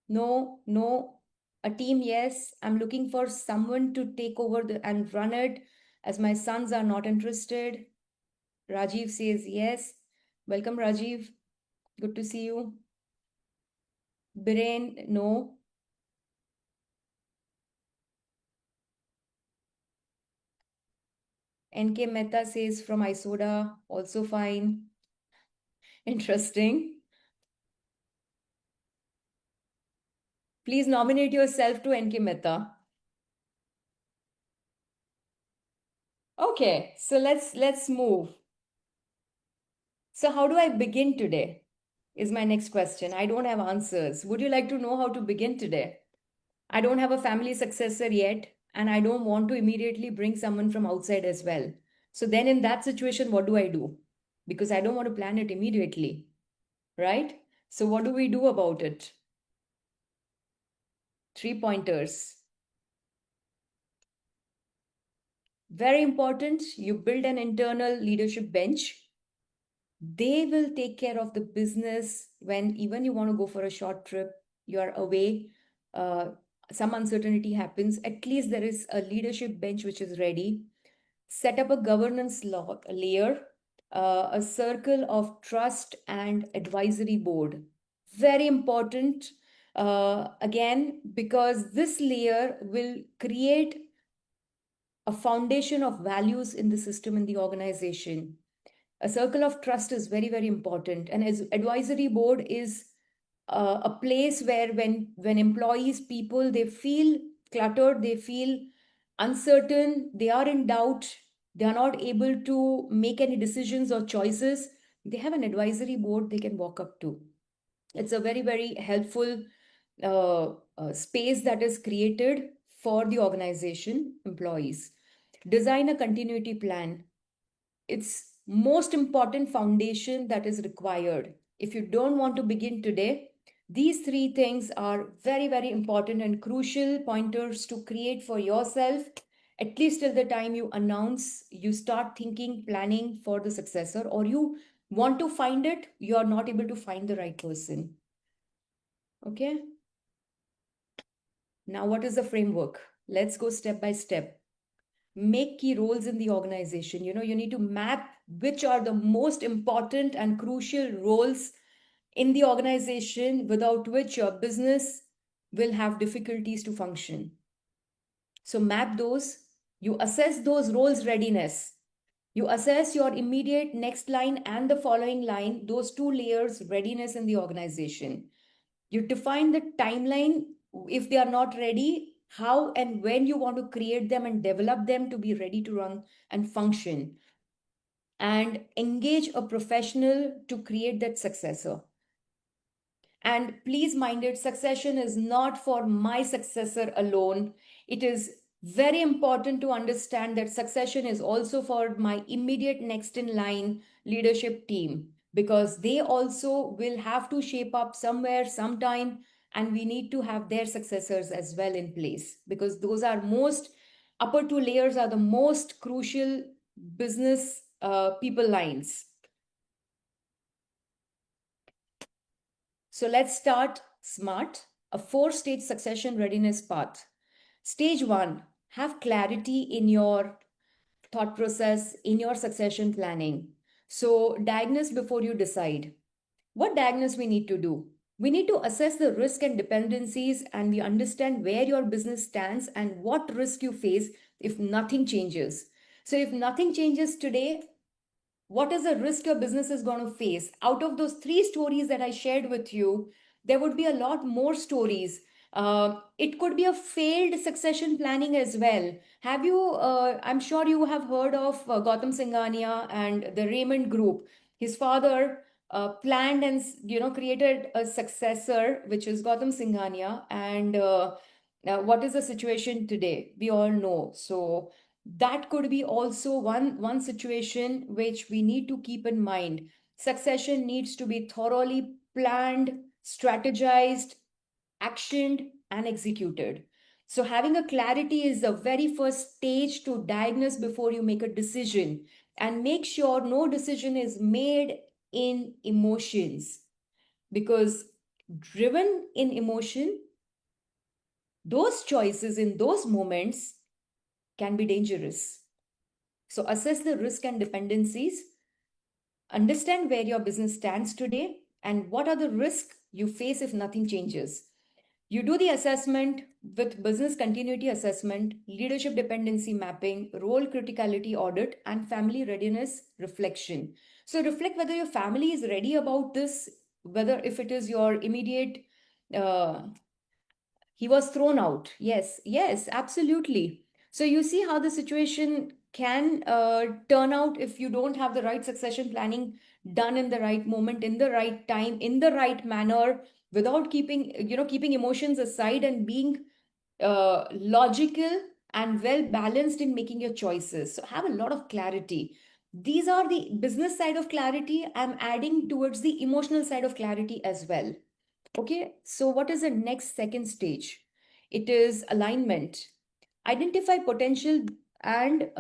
No, no. A team, yes. I'm looking for someone to take over and run it, as my sons are not interested. Rajiv says yes. Welcome, Rajiv. Good to see you. Biren, no. NK Mehta says from ISODA, also fine. Interesting. Please nominate yourself to NK Mehta. Okay, so let's move. So how do I begin today? Is my next question. I don't have answers. Would you like to know how to begin today? I don't have a family successor yet, and I don't want to immediately bring someone from outside as well. So then in that situation, what do I do? Because I don't want to plan it immediately, right? So what do we do about it? 3 pointers. Very important, you build an internal leadership bench. They will take care of the business when even you want to go for a short trip, you are away, some uncertainty happens. At least there is a leadership bench which is ready. Set up a governance layer, a circle of trust and advisory board. Very important, again, because this layer will create a foundation of values in the system, in the organization. A circle of trust is very, very important. And as advisory board is a place where when employees, people, they feel cluttered, they feel uncertain, they are in doubt, they are not able to make any decisions or choices, they have an advisory board they can walk up to. It's a very, very helpful space that is created for the organization employees. Design a continuity plan. It's most important foundation that is required. If you don't want to begin today, These three things are very, very important and crucial pointers to create for yourself, at least till the time you announce, you start thinking, planning for the successor, or you want to find it, you are not able to find the right person. Okay. Now, what is the framework? Let's go step by step. Make key roles in the organization. You need to map which are the most important and crucial roles in the organization without which your business will have difficulties to function. So map those, you assess those roles' readiness. You assess your immediate next line and the following line, those two layers readiness in the organization. You define the timeline if they are not ready, how and when you want to create them and develop them to be ready to run and function. And engage a professional to create that successor. And please mind it, succession is not for my successor alone. It is very important to understand that succession is also for my immediate next in line leadership team, because they also will have to shape up somewhere, sometime, and we need to have their successors as well in place, because those are most upper two layers are the most crucial business people lines. So let's start SMART, a 4-stage succession readiness path. Stage 1, have clarity in your thought process, in your succession planning. So diagnose before you decide. What diagnose we need to do? We need to assess the risk and dependencies, and we understand where your business stands and what risk you face if nothing changes. So if nothing changes today, what is the risk your business is going to face? Out of those 3 stories that I shared with you, there would be a lot more stories. It could be a failed succession planning as well. Have you, I'm sure you have heard of Gautam Singhania and the Raymond Group. His father planned and created a successor, which is Gautam Singhania. And what is the situation today? We all know. So that could be also one situation which we need to keep in mind. Succession needs to be thoroughly planned, strategized, actioned, and executed. So having a clarity is the very first stage to diagnose before you make a decision, and make sure no decision is made in emotions, because driven in emotion, those choices in those moments can be dangerous. So assess the risk and dependencies, understand where your business stands today, and what are the risks you face if nothing changes. You do the assessment with business continuity assessment, leadership dependency mapping, role criticality audit, and family readiness reflection. So reflect whether your family is ready about this, whether if it is your immediate he was thrown out. Yes, absolutely. So you see how the situation can turn out if you don't have the right succession planning done in the right moment, in the right time, in the right manner, without keeping emotions aside and being logical and well balanced in making your choices. So have a lot of clarity. These are the business side of clarity. I'm adding towards the emotional side of clarity as well. Okay, so what is the next second stage? It is alignment. Identify potential and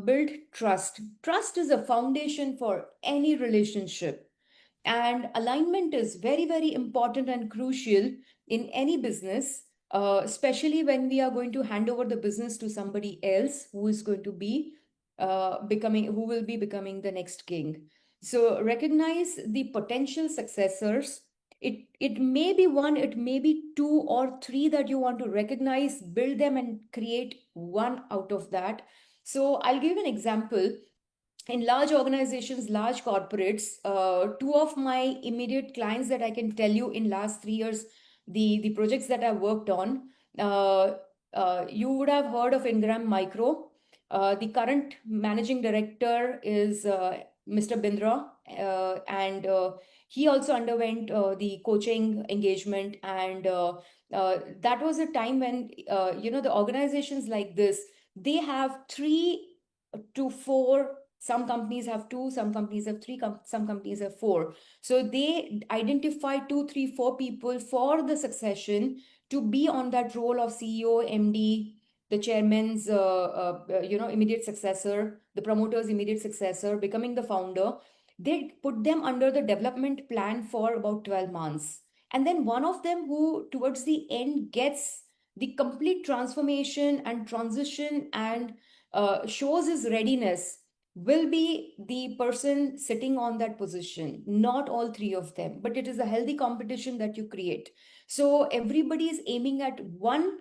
build trust. Trust is a foundation for any relationship. And alignment is very, very important and crucial in any business, especially when we are going to hand over the business to somebody else who is going to be who will be becoming the next king. So recognize the potential successors. It may be one, it may be 2 or 3 that you want to recognize, build them and create one out of that. So I'll give an example. In large organizations, large corporates, 2 of my immediate clients that I can tell you in last 3 years, the projects that I worked on, you would have heard of Ingram Micro. The current managing director is Mr. Bindra, and he also underwent the coaching engagement, and that was a time when the organizations like this, they have 3 to 4 Some companies have 2, some companies have 3, some companies have 4. So they identify 2, 3, 4 people for the succession to be on that role of CEO, MD, the chairman's immediate successor, the promoter's immediate successor, becoming the founder. They put them under the development plan for about 12 months. And then one of them who towards the end gets the complete transformation and transition and shows his readiness will be the person sitting on that position. Not all 3 of them, but it is a healthy competition that you create. So everybody is aiming at one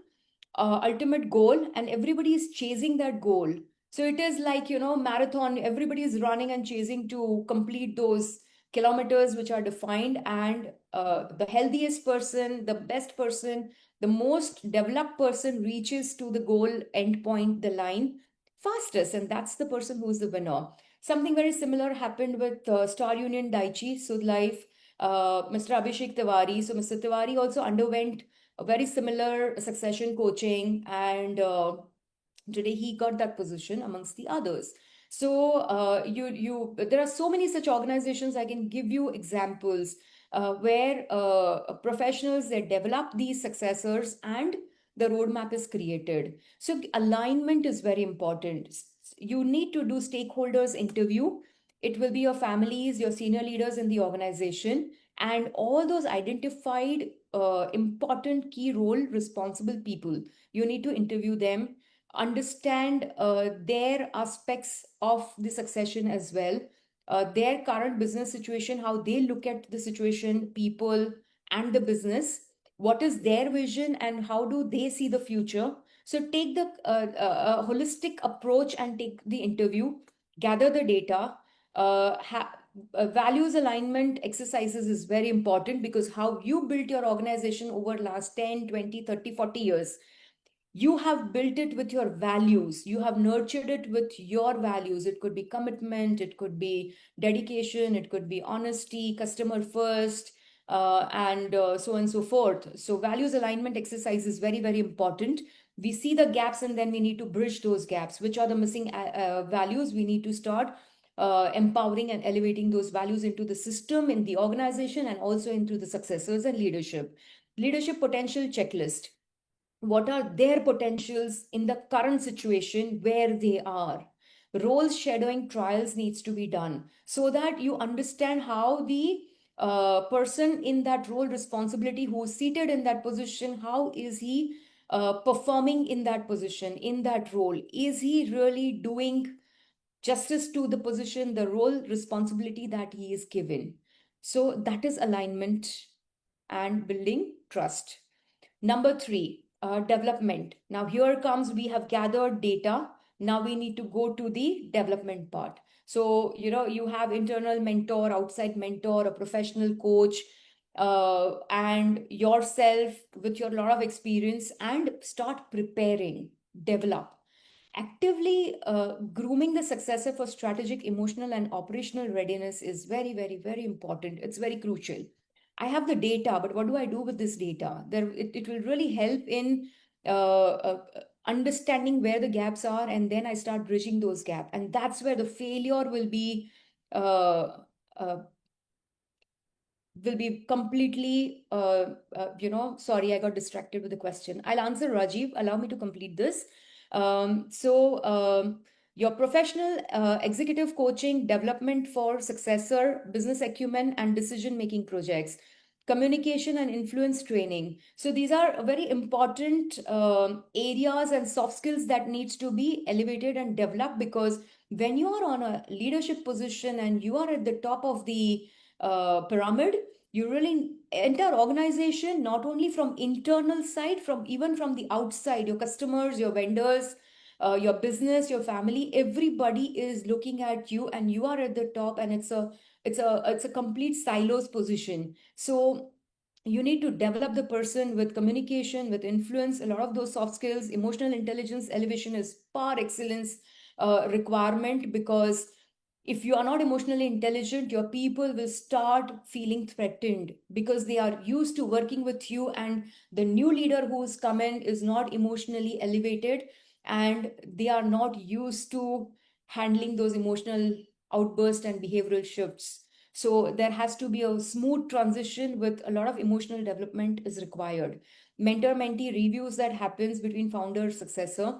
ultimate goal and everybody is chasing that goal. So it is like, marathon, everybody is running and chasing to complete those kilometers which are defined, and the healthiest person, the best person, the most developed person reaches to the goal endpoint, the line fastest, and that's the person who's the winner. Something very similar happened with Star Union Daiichi Sud Life, Mr. Abhishek Tiwari. So Mr. Tiwari also underwent a very similar succession coaching, and today he got that position amongst the others. So there are so many such organizations. I can give you examples where professionals, they develop these successors and the roadmap is created. So alignment is very important. You need to do stakeholders interview. It will be your families, your senior leaders in the organization, and all those identified important key role responsible people. You need to interview them, understand their aspects of the succession as well, their current business situation, how they look at the situation, people, and the business. What is their vision and how do they see the future? So take the holistic approach and take the interview, gather the data. Values alignment exercises is very important, because how you built your organization over last 10, 20, 30, 40 years, you have built it with your values, you have nurtured it with your values. It could be commitment, it could be dedication, it could be honesty, customer first, and so on and so forth. So values alignment exercise is very, very important. We see the gaps and then we need to bridge those gaps. Which are the missing values? We need to start empowering and elevating those values into the system, in the organization, and also into the successors and leadership potential checklist. What are their potentials in the current situation where they are? Roles shadowing trials needs to be done, so that you understand how the person in that role responsibility who is seated in that position, how is he performing in that position, in that role? Is he really doing justice to the position, the role, responsibility that he is given? So that is alignment and building trust. Number 3, development. Now here comes, we have gathered data. Now we need to go to the development part. So, you have internal mentor, outside mentor, a professional coach, and yourself with your lot of experience, and start preparing, develop. Actively grooming the successor for strategic, emotional, and operational readiness is very, very, very important. It's very crucial. I have the data, but what do I do with this data? It will really help in understanding where the gaps are, and then I start bridging those gaps. And that's where the failure uh, uh, will be completely, sorry, I got distracted with the question. I'll answer, Rajiv. Allow me to complete this. Your professional executive coaching, development for successor, business acumen, and decision-making projects, communication and influence training. So these are very important areas and soft skills that needs to be elevated and developed, because when you are on a leadership position and you are at the top of the pyramid, you really enter organization not only from internal side, even from the outside, your customers, your vendors, your business, your family, everybody is looking at you and you are at the top, and it's a complete silos position. So you need to develop the person with communication, with influence, a lot of those soft skills. Emotional intelligence elevation is par excellence requirement, because if you are not emotionally intelligent, your people will start feeling threatened, because they are used to working with you, and the new leader who's come in is not emotionally elevated, and they are not used to handling those emotional outbursts and behavioral shifts. So there has to be a smooth transition with a lot of emotional development is required. Mentor-mentee reviews that happens between founder successor.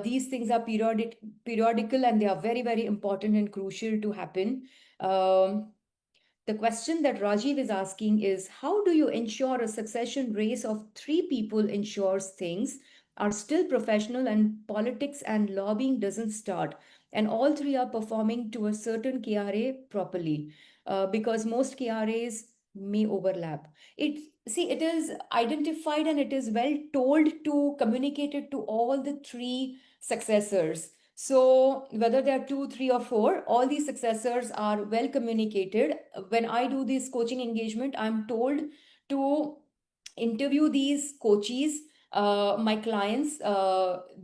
These things are periodical, and they are very, very important and crucial to happen. The question that Rajiv is asking is, how do you ensure a succession race of 3 people ensures things are still professional and politics and lobbying doesn't start, and all 3 are performing to a certain KRA properly? Because most KRAs may overlap. It is identified and it is well told to communicate it to all the 3 successors. So whether there are 2, 3, or 4, all these successors are well communicated. When I do this coaching engagement, I'm told to interview these coaches, my clients.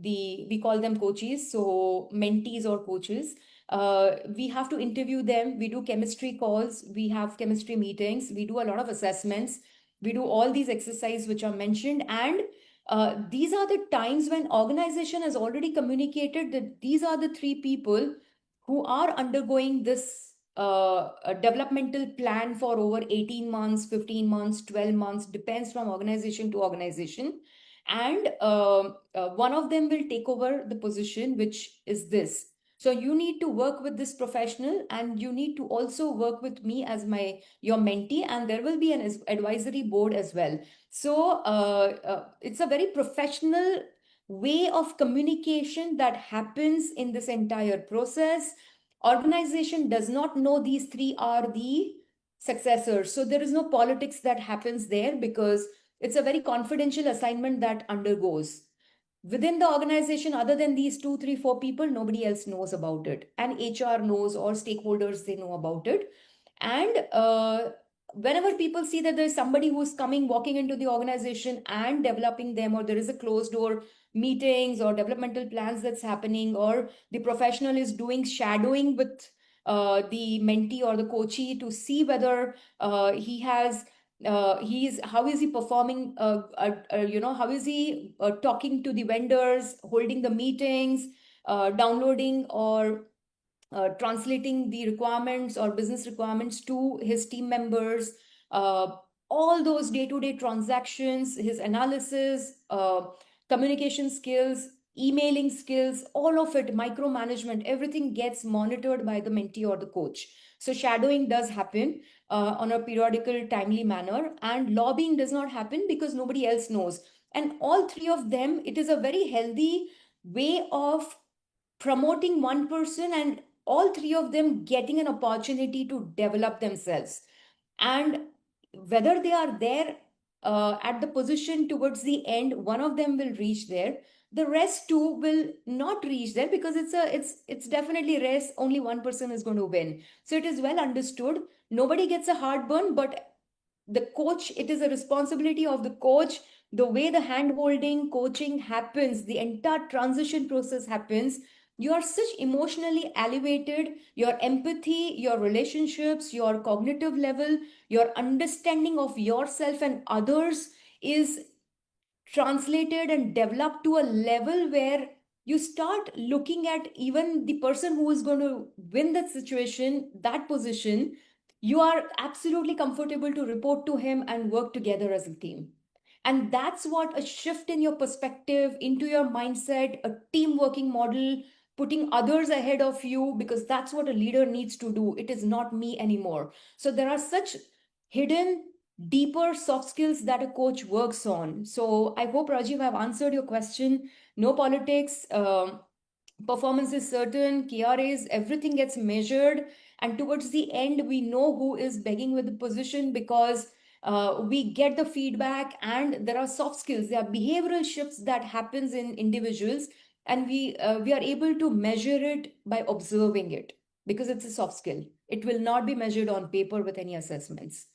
We call them coaches, so mentees or coaches. We have to interview them. We do chemistry calls. We have chemistry meetings. We do a lot of assessments. We do all these exercises which are mentioned, and these are the times when organization has already communicated that these are the 3 people who are undergoing this a developmental plan for over 18 months, 15 months, 12 months, depends from organization to organization. And one of them will take over the position, which is this. So you need to work with this professional, and you need to also work with me as your mentee, and there will be an advisory board as well. So it's a very professional way of communication that happens in this entire process. Organization does not know these 3 are the successors. So there is no politics that happens there, because it's a very confidential assignment that undergoes. Within the organization, other than these 2, 3, 4 people, nobody else knows about it. And HR knows, or stakeholders, they know about it. And whenever people see that there's somebody who's coming, walking into the organization and developing them, or there is a closed door meetings or developmental plans that's happening, or the professional is doing shadowing with the mentee or the coachee to see whether how is he performing, how is he talking to the vendors, holding the meetings, downloading or translating the requirements or business requirements to his team members, all those day-to-day transactions, his analysis, communication skills, emailing skills, all of it, micromanagement, everything gets monitored by the mentee or the coach. So shadowing does happen on a periodical, timely manner, and lobbying does not happen because nobody else knows. And all 3 of them, it is a very healthy way of promoting one person, and all 3 of them getting an opportunity to develop themselves. And whether they are there at the position towards the end, one of them will reach there, the rest 2 will not reach there, because it's definitely race, only one person is going to win. So it is well understood, nobody gets a heartburn, but the coach, it is a responsibility of the coach. The way the hand holding coaching happens, the entire transition process happens, you are such emotionally elevated, your empathy, your relationships, your cognitive level, your understanding of yourself and others is translated and developed to a level where you start looking at even the person who is going to win that situation, that position, you are absolutely comfortable to report to him and work together as a team. And that's what a shift in your perspective, into your mindset, a team working model, putting others ahead of you, because that's what a leader needs to do. It is not me anymore. So there are such hidden, deeper soft skills that a coach works on. So I hope, Rajiv, I've answered your question. No politics. Performance is certain, KRAs, everything gets measured. And towards the end, we know who is begging with the position, because we get the feedback, and there are soft skills, there are behavioral shifts that happens in individuals, and we are able to measure it by observing it, because it's a soft skill. It will not be measured on paper with any assessments.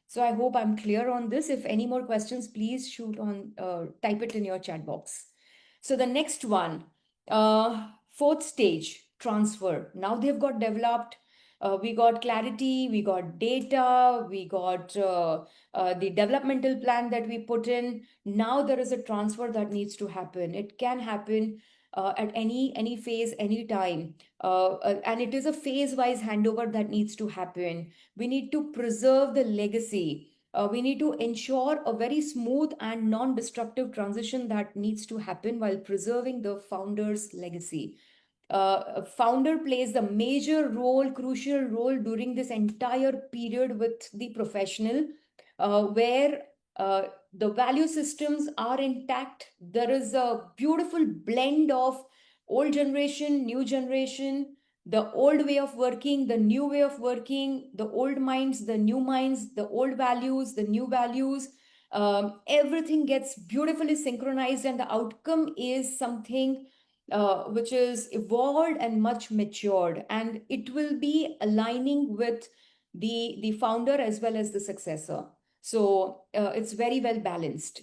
So I hope I'm clear on this. If any more questions, please type it in your chat box. So the next one, 4th stage, transfer. Now they've got developed. We got clarity, we got data, we got the developmental plan that we put in. Now there is a transfer that needs to happen. It can happen at any phase, any time. And it is a phase-wise handover that needs to happen. We need to preserve the legacy. We need to ensure a very smooth and non-destructive transition that needs to happen while preserving the founder's legacy. A founder plays the major role, crucial role during this entire period with the professional, where the value systems are intact. There is a beautiful blend of old generation, new generation, the old way of working, the new way of working, the old minds, the new minds, the old values, the new values. Everything gets beautifully synchronized, and the outcome is something which is evolved and much matured, and it will be aligning with the founder as well as the successor. So it's very well balanced.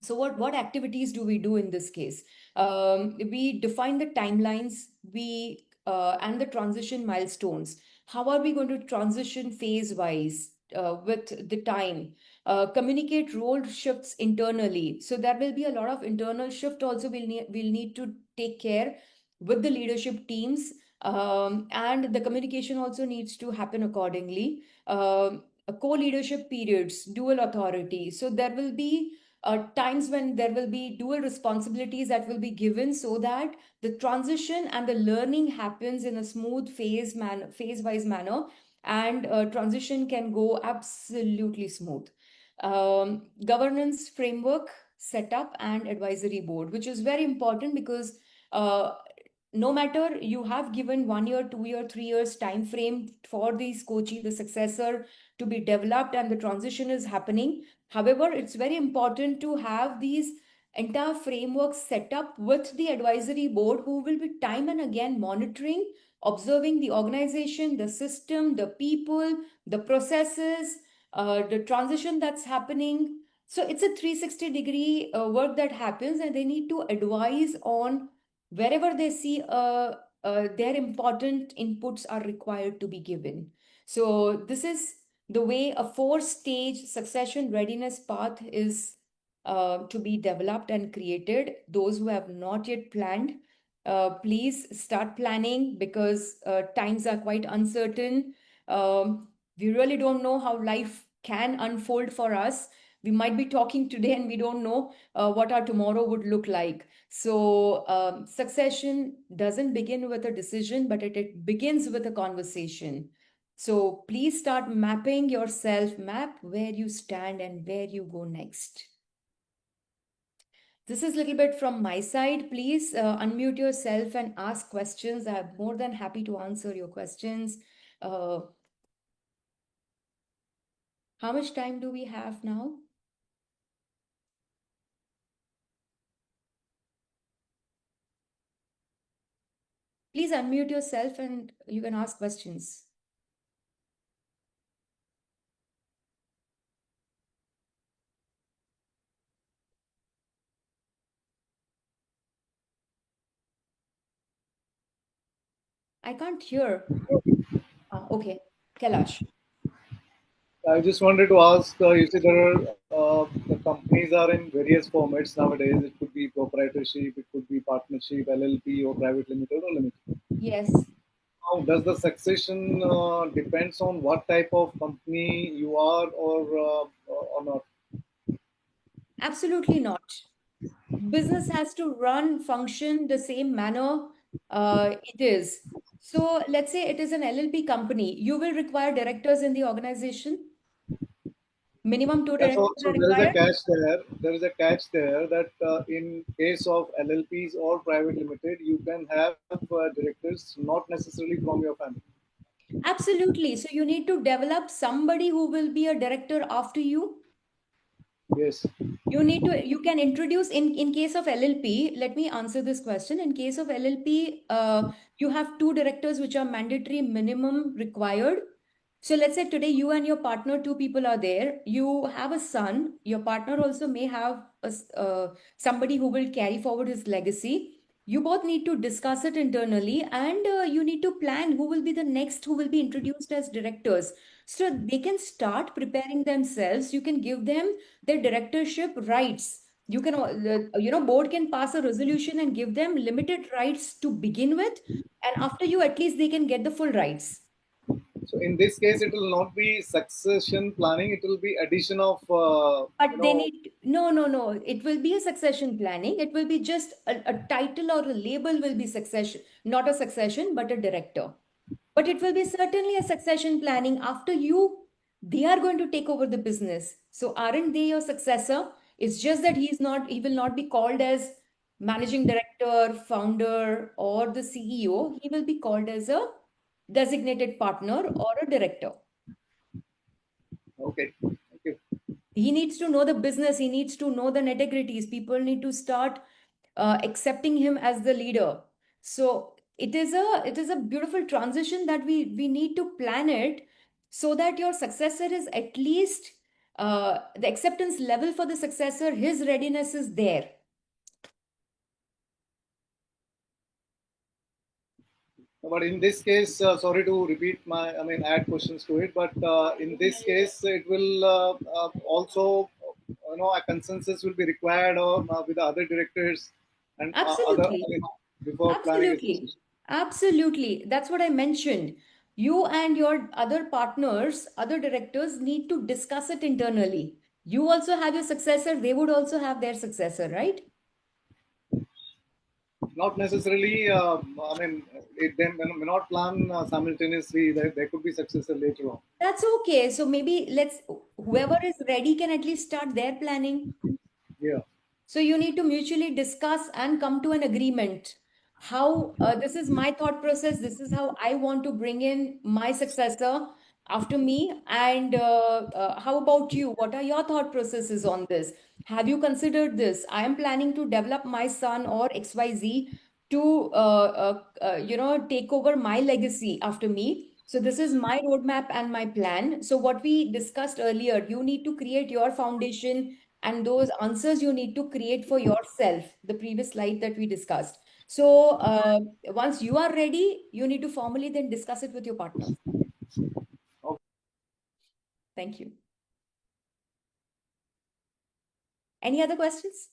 So what activities do we do in this case? We define the timelines, we and the transition milestones. How are we going to transition phase wise with the time? Communicate role shifts internally. So there will be a lot of internal shift also. We'll need to take care with the leadership teams, and the communication also needs to happen accordingly. Co-leadership periods, dual authority. So there will be times when there will be dual responsibilities that will be given, so that the transition and the learning happens in a smooth phase-wise manner, and transition can go absolutely smooth. Governance framework setup and advisory board, which is very important, because no matter you have given 1 year, 2 year, 3 years time frame for these coachee, the successor, to be developed and the transition is happening. However, it's very important to have these entire frameworks set up with the advisory board, who will be time and again monitoring, observing the organization, the system, the people, the processes, the transition that's happening. So it's a 360-degree work that happens, and they need to advise on wherever they see their important inputs are required to be given. So this is the way a 4-stage succession readiness path is to be developed and created. Those who have not yet planned, please start planning, because times are quite uncertain. We really don't know how life can unfold for us. We might be talking today and we don't know what our tomorrow would look like. So succession doesn't begin with a decision, but it begins with a conversation. So please start mapping yourself, map where you stand and where you go next. This is a little bit from my side. Please unmute yourself and ask questions. I'm more than happy to answer your questions. How much time do we have now? Please unmute yourself and you can ask questions. I can't hear. Okay, Kailash. I just wanted to ask, you see there are, the companies are in various formats nowadays. It could be proprietorship, it could be partnership, LLP, or private limited or limited. Yes. Now, does the succession depends on what type of company you are, or not? Absolutely not. Business has to run, function the same manner it is. So let's say it is an LLP company. You will require directors in the organization. Minimum 2 Yeah, so, directors so are there is a required. catch there. There is a catch there that in case of LLPs or private limited, you can have directors not necessarily from your family. Absolutely. So you need to develop somebody who will be a director after you. Yes. You can introduce in case of LLP, let me answer this question. In case of LLP, you have 2 directors which are mandatory minimum required. So let's say today you and your partner, 2 people are there. You have a son. Your partner also may have somebody who will carry forward his legacy. You both need to discuss it internally, and you need to plan who will be the next who will be introduced as directors. So they can start preparing themselves. You can give them their directorship rights You can, board can pass a resolution and give them limited rights to begin with, and after you, at least they can get the full rights. So in this case, it will not be succession planning; it will be addition of. But they need no. It will be a succession planning. It will be just a title or a label will be succession, not a succession, but a director. But it will be certainly a succession planning after you. They are going to take over the business. So aren't they your successor? It's just that he will not be called as managing director, founder, or the CEO. He will be called as a designated partner or a director. Okay. Thank you. He needs to know the business. He needs to know the nitty-gritties. People need to start accepting him as the leader. So it is a beautiful transition that we need to plan it so that your successor is at least the acceptance level for the successor, his readiness is there. But in this case, sorry to repeat add questions to it, but in this case, it will also, a consensus will be required with the other directors and Absolutely. before planning a Absolutely. succession. Absolutely. That's what I mentioned. You and your other partners, other directors need to discuss it internally. You also have your successor, they would also have their successor, right? Not necessarily, they may not plan simultaneously. There could be successor later on. That's okay. So maybe whoever is ready can at least start their planning. Yeah. So you need to mutually discuss and come to an agreement. How this is my thought process. This is how I want to bring in my successor after me. And how about you? What are your thought processes on this? Have you considered this? I am planning to develop my son or XYZ to take over my legacy after me. So this is my roadmap and my plan. So what we discussed earlier, you need to create your foundation and those answers you need to create for yourself, the previous slide that we discussed. So once you are ready, you need to formally then discuss it with your partner. Okay. Thank you. Any other questions?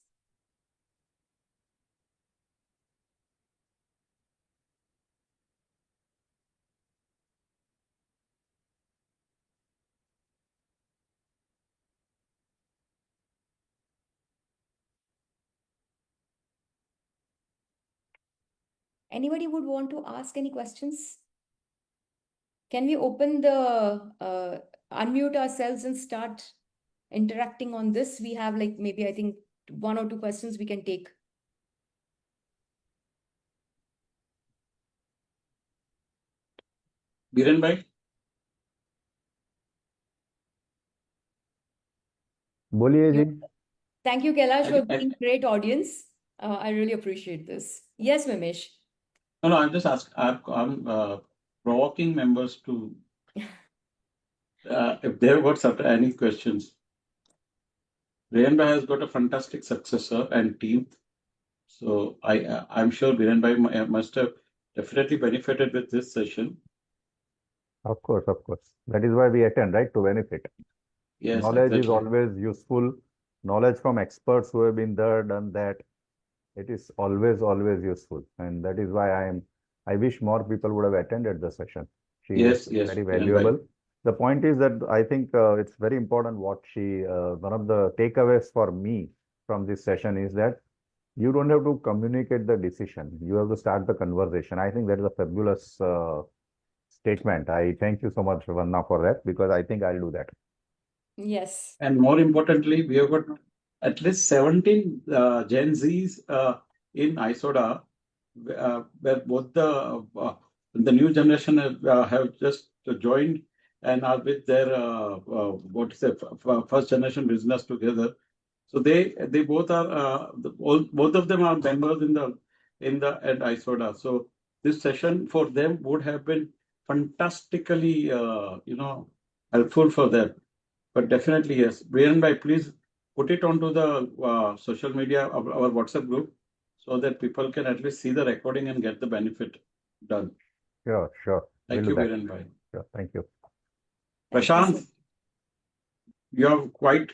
Anybody would want to ask any questions? Can we open the unmute ourselves and start interacting on this? We have maybe I think 1 or 2 questions we can take. Biren bhai? बोलिए जी. Thank you, Kailash, for being a great audience. I really appreciate this. Yes, Mimesh. No, I'm just asking. I'm provoking members to if they've got any questions. Biren bhai has got a fantastic successor and team. So I'm sure Biren bhai must have definitely benefited with this session. Of course. That is why we attend, right? To benefit. Yes, Knowledge exactly. is always useful. Knowledge from experts who have been there, done that. It is always useful. And that is why I wish more people would have attended the session. She Yes, is yes, very Biren bhai. valuable. The point is that I think it's very important what one of the takeaways for me from this session is that you don't have to communicate the decision. You have to start the conversation. I think that is a fabulous statement. I thank you so much, Vanna, for that, because I think I'll do that. Yes. And more importantly, we have got at least 17 Gen Zs in ISODA, where both the new generation have just joined and are with their first generation business together. So they both are both of them are members at ISODA. So this session for them would have been fantastically helpful for them. But definitely yes, Biren bhai, please put it onto the social media of our WhatsApp group so that people can at least see the recording and get the benefit done. Sure. Thank you, Biren bhai. Sure, thank you. Prashant, you are quite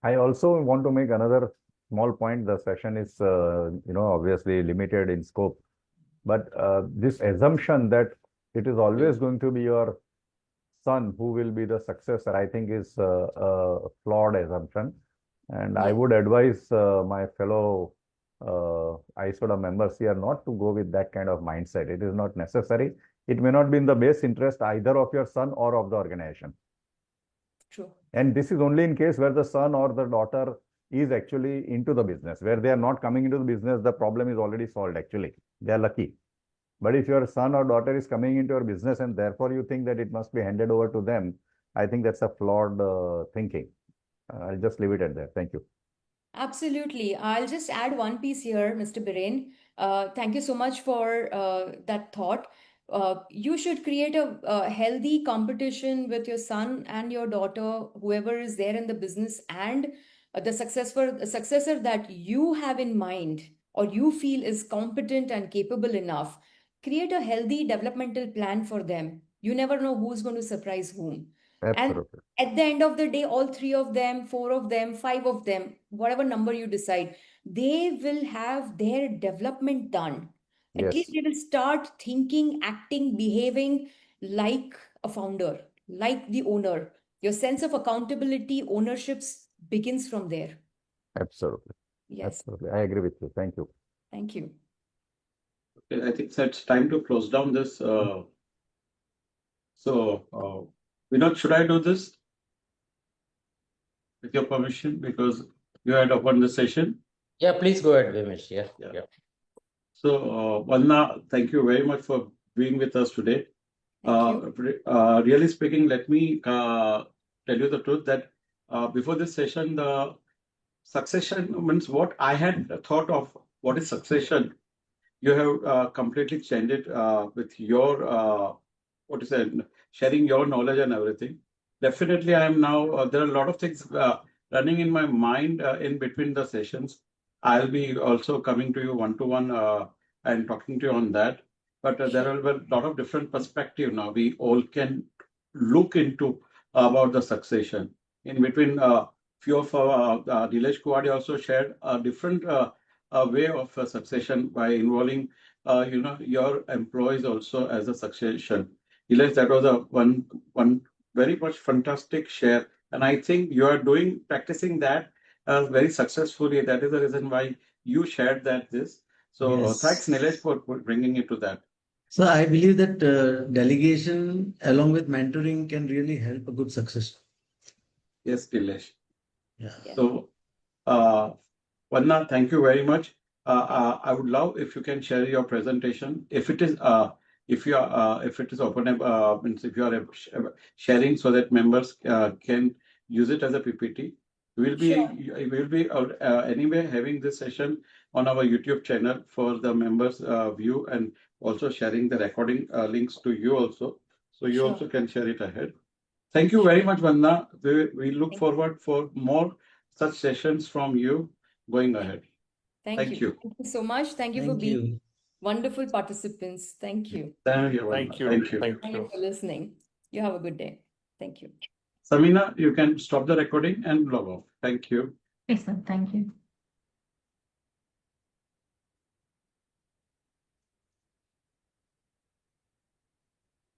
I also want to make another small point. The session is, obviously limited in scope, but this assumption that it is always going to be your son who will be the successor, I think is a flawed assumption. And I would advise my fellow ISODA members here not to go with that kind of mindset. It is not necessary. It may not be in the best interest either of your son or of the organization. True. And this is only in case where the son or the daughter is actually into the business. Where they are not coming into the business, the problem is already solved actually. They are lucky. But if your son or daughter is coming into your business and therefore you think that it must be handed over to them, I think that's a flawed thinking. I'll just leave it at that. Thank you. Absolutely. I'll just add one piece here, Mr. Biren. Thank you so much for that thought. You should create a healthy competition with your son and your daughter, whoever is there in the business, and the successor that you have in mind or you feel is competent and capable enough. Create a healthy developmental plan for them. You never know who's going to surprise whom. And Absolutely. at the end of the day, all three of them, four of them, five of them, whatever number you decide, they will have their development done. At Yes, least they will start thinking, acting, behaving like a founder, like the owner. Your sense of accountability, ownerships begins from there. absolutely. Yes. Absolutely. I agree with you. Thank you. Thank you. Okay, I think it's time to close down this. Vinod, should I do this with your permission? Because you had opened the session. Yeah, please go ahead, Vimesh. Yeah. So, Vandana, thank you very much for being with us today. Thank Really speaking, let me tell you the truth that before this session, the succession means what I had thought of what is succession. You have completely changed it with your what is it, sharing your knowledge and everything. Definitely, I am now. There are a lot of things running in my mind in between the sessions. I'll be also coming to you one-to-one and talking to you on that. But there will be a lot of different perspective now. We all can look into about the succession. In between, few of Nilesh Kuwadi also shared a different way of succession by involving your employees also as a succession. Nilesh, that was a one very much fantastic share, and I think you are practicing that very successfully. That is the reason why you shared this. So Yes. thanks, Nilesh, for bringing it to that. So I believe that delegation along with mentoring can really help a good success. Yes, Nilesh. Yeah. So, Vandana, thank you very much. I would love if you can share your presentation. If it is if it is open, means if you are sharing so that members can use it as a PPT. We'll be anyway having this session on our YouTube channel for the members view, and also sharing the recording links to you also, so you also can share it ahead. Thank you very much, Vandana. We look forward for more such sessions from you going ahead. Thank you. Thank you so much. Thank you for being wonderful participants. Thank you. Thank you. Thank you. Thank you. Thank you for listening. You have a good day. Thank you. Samina, you can stop the recording and log off. Thank you. Yes, sir. Thank you.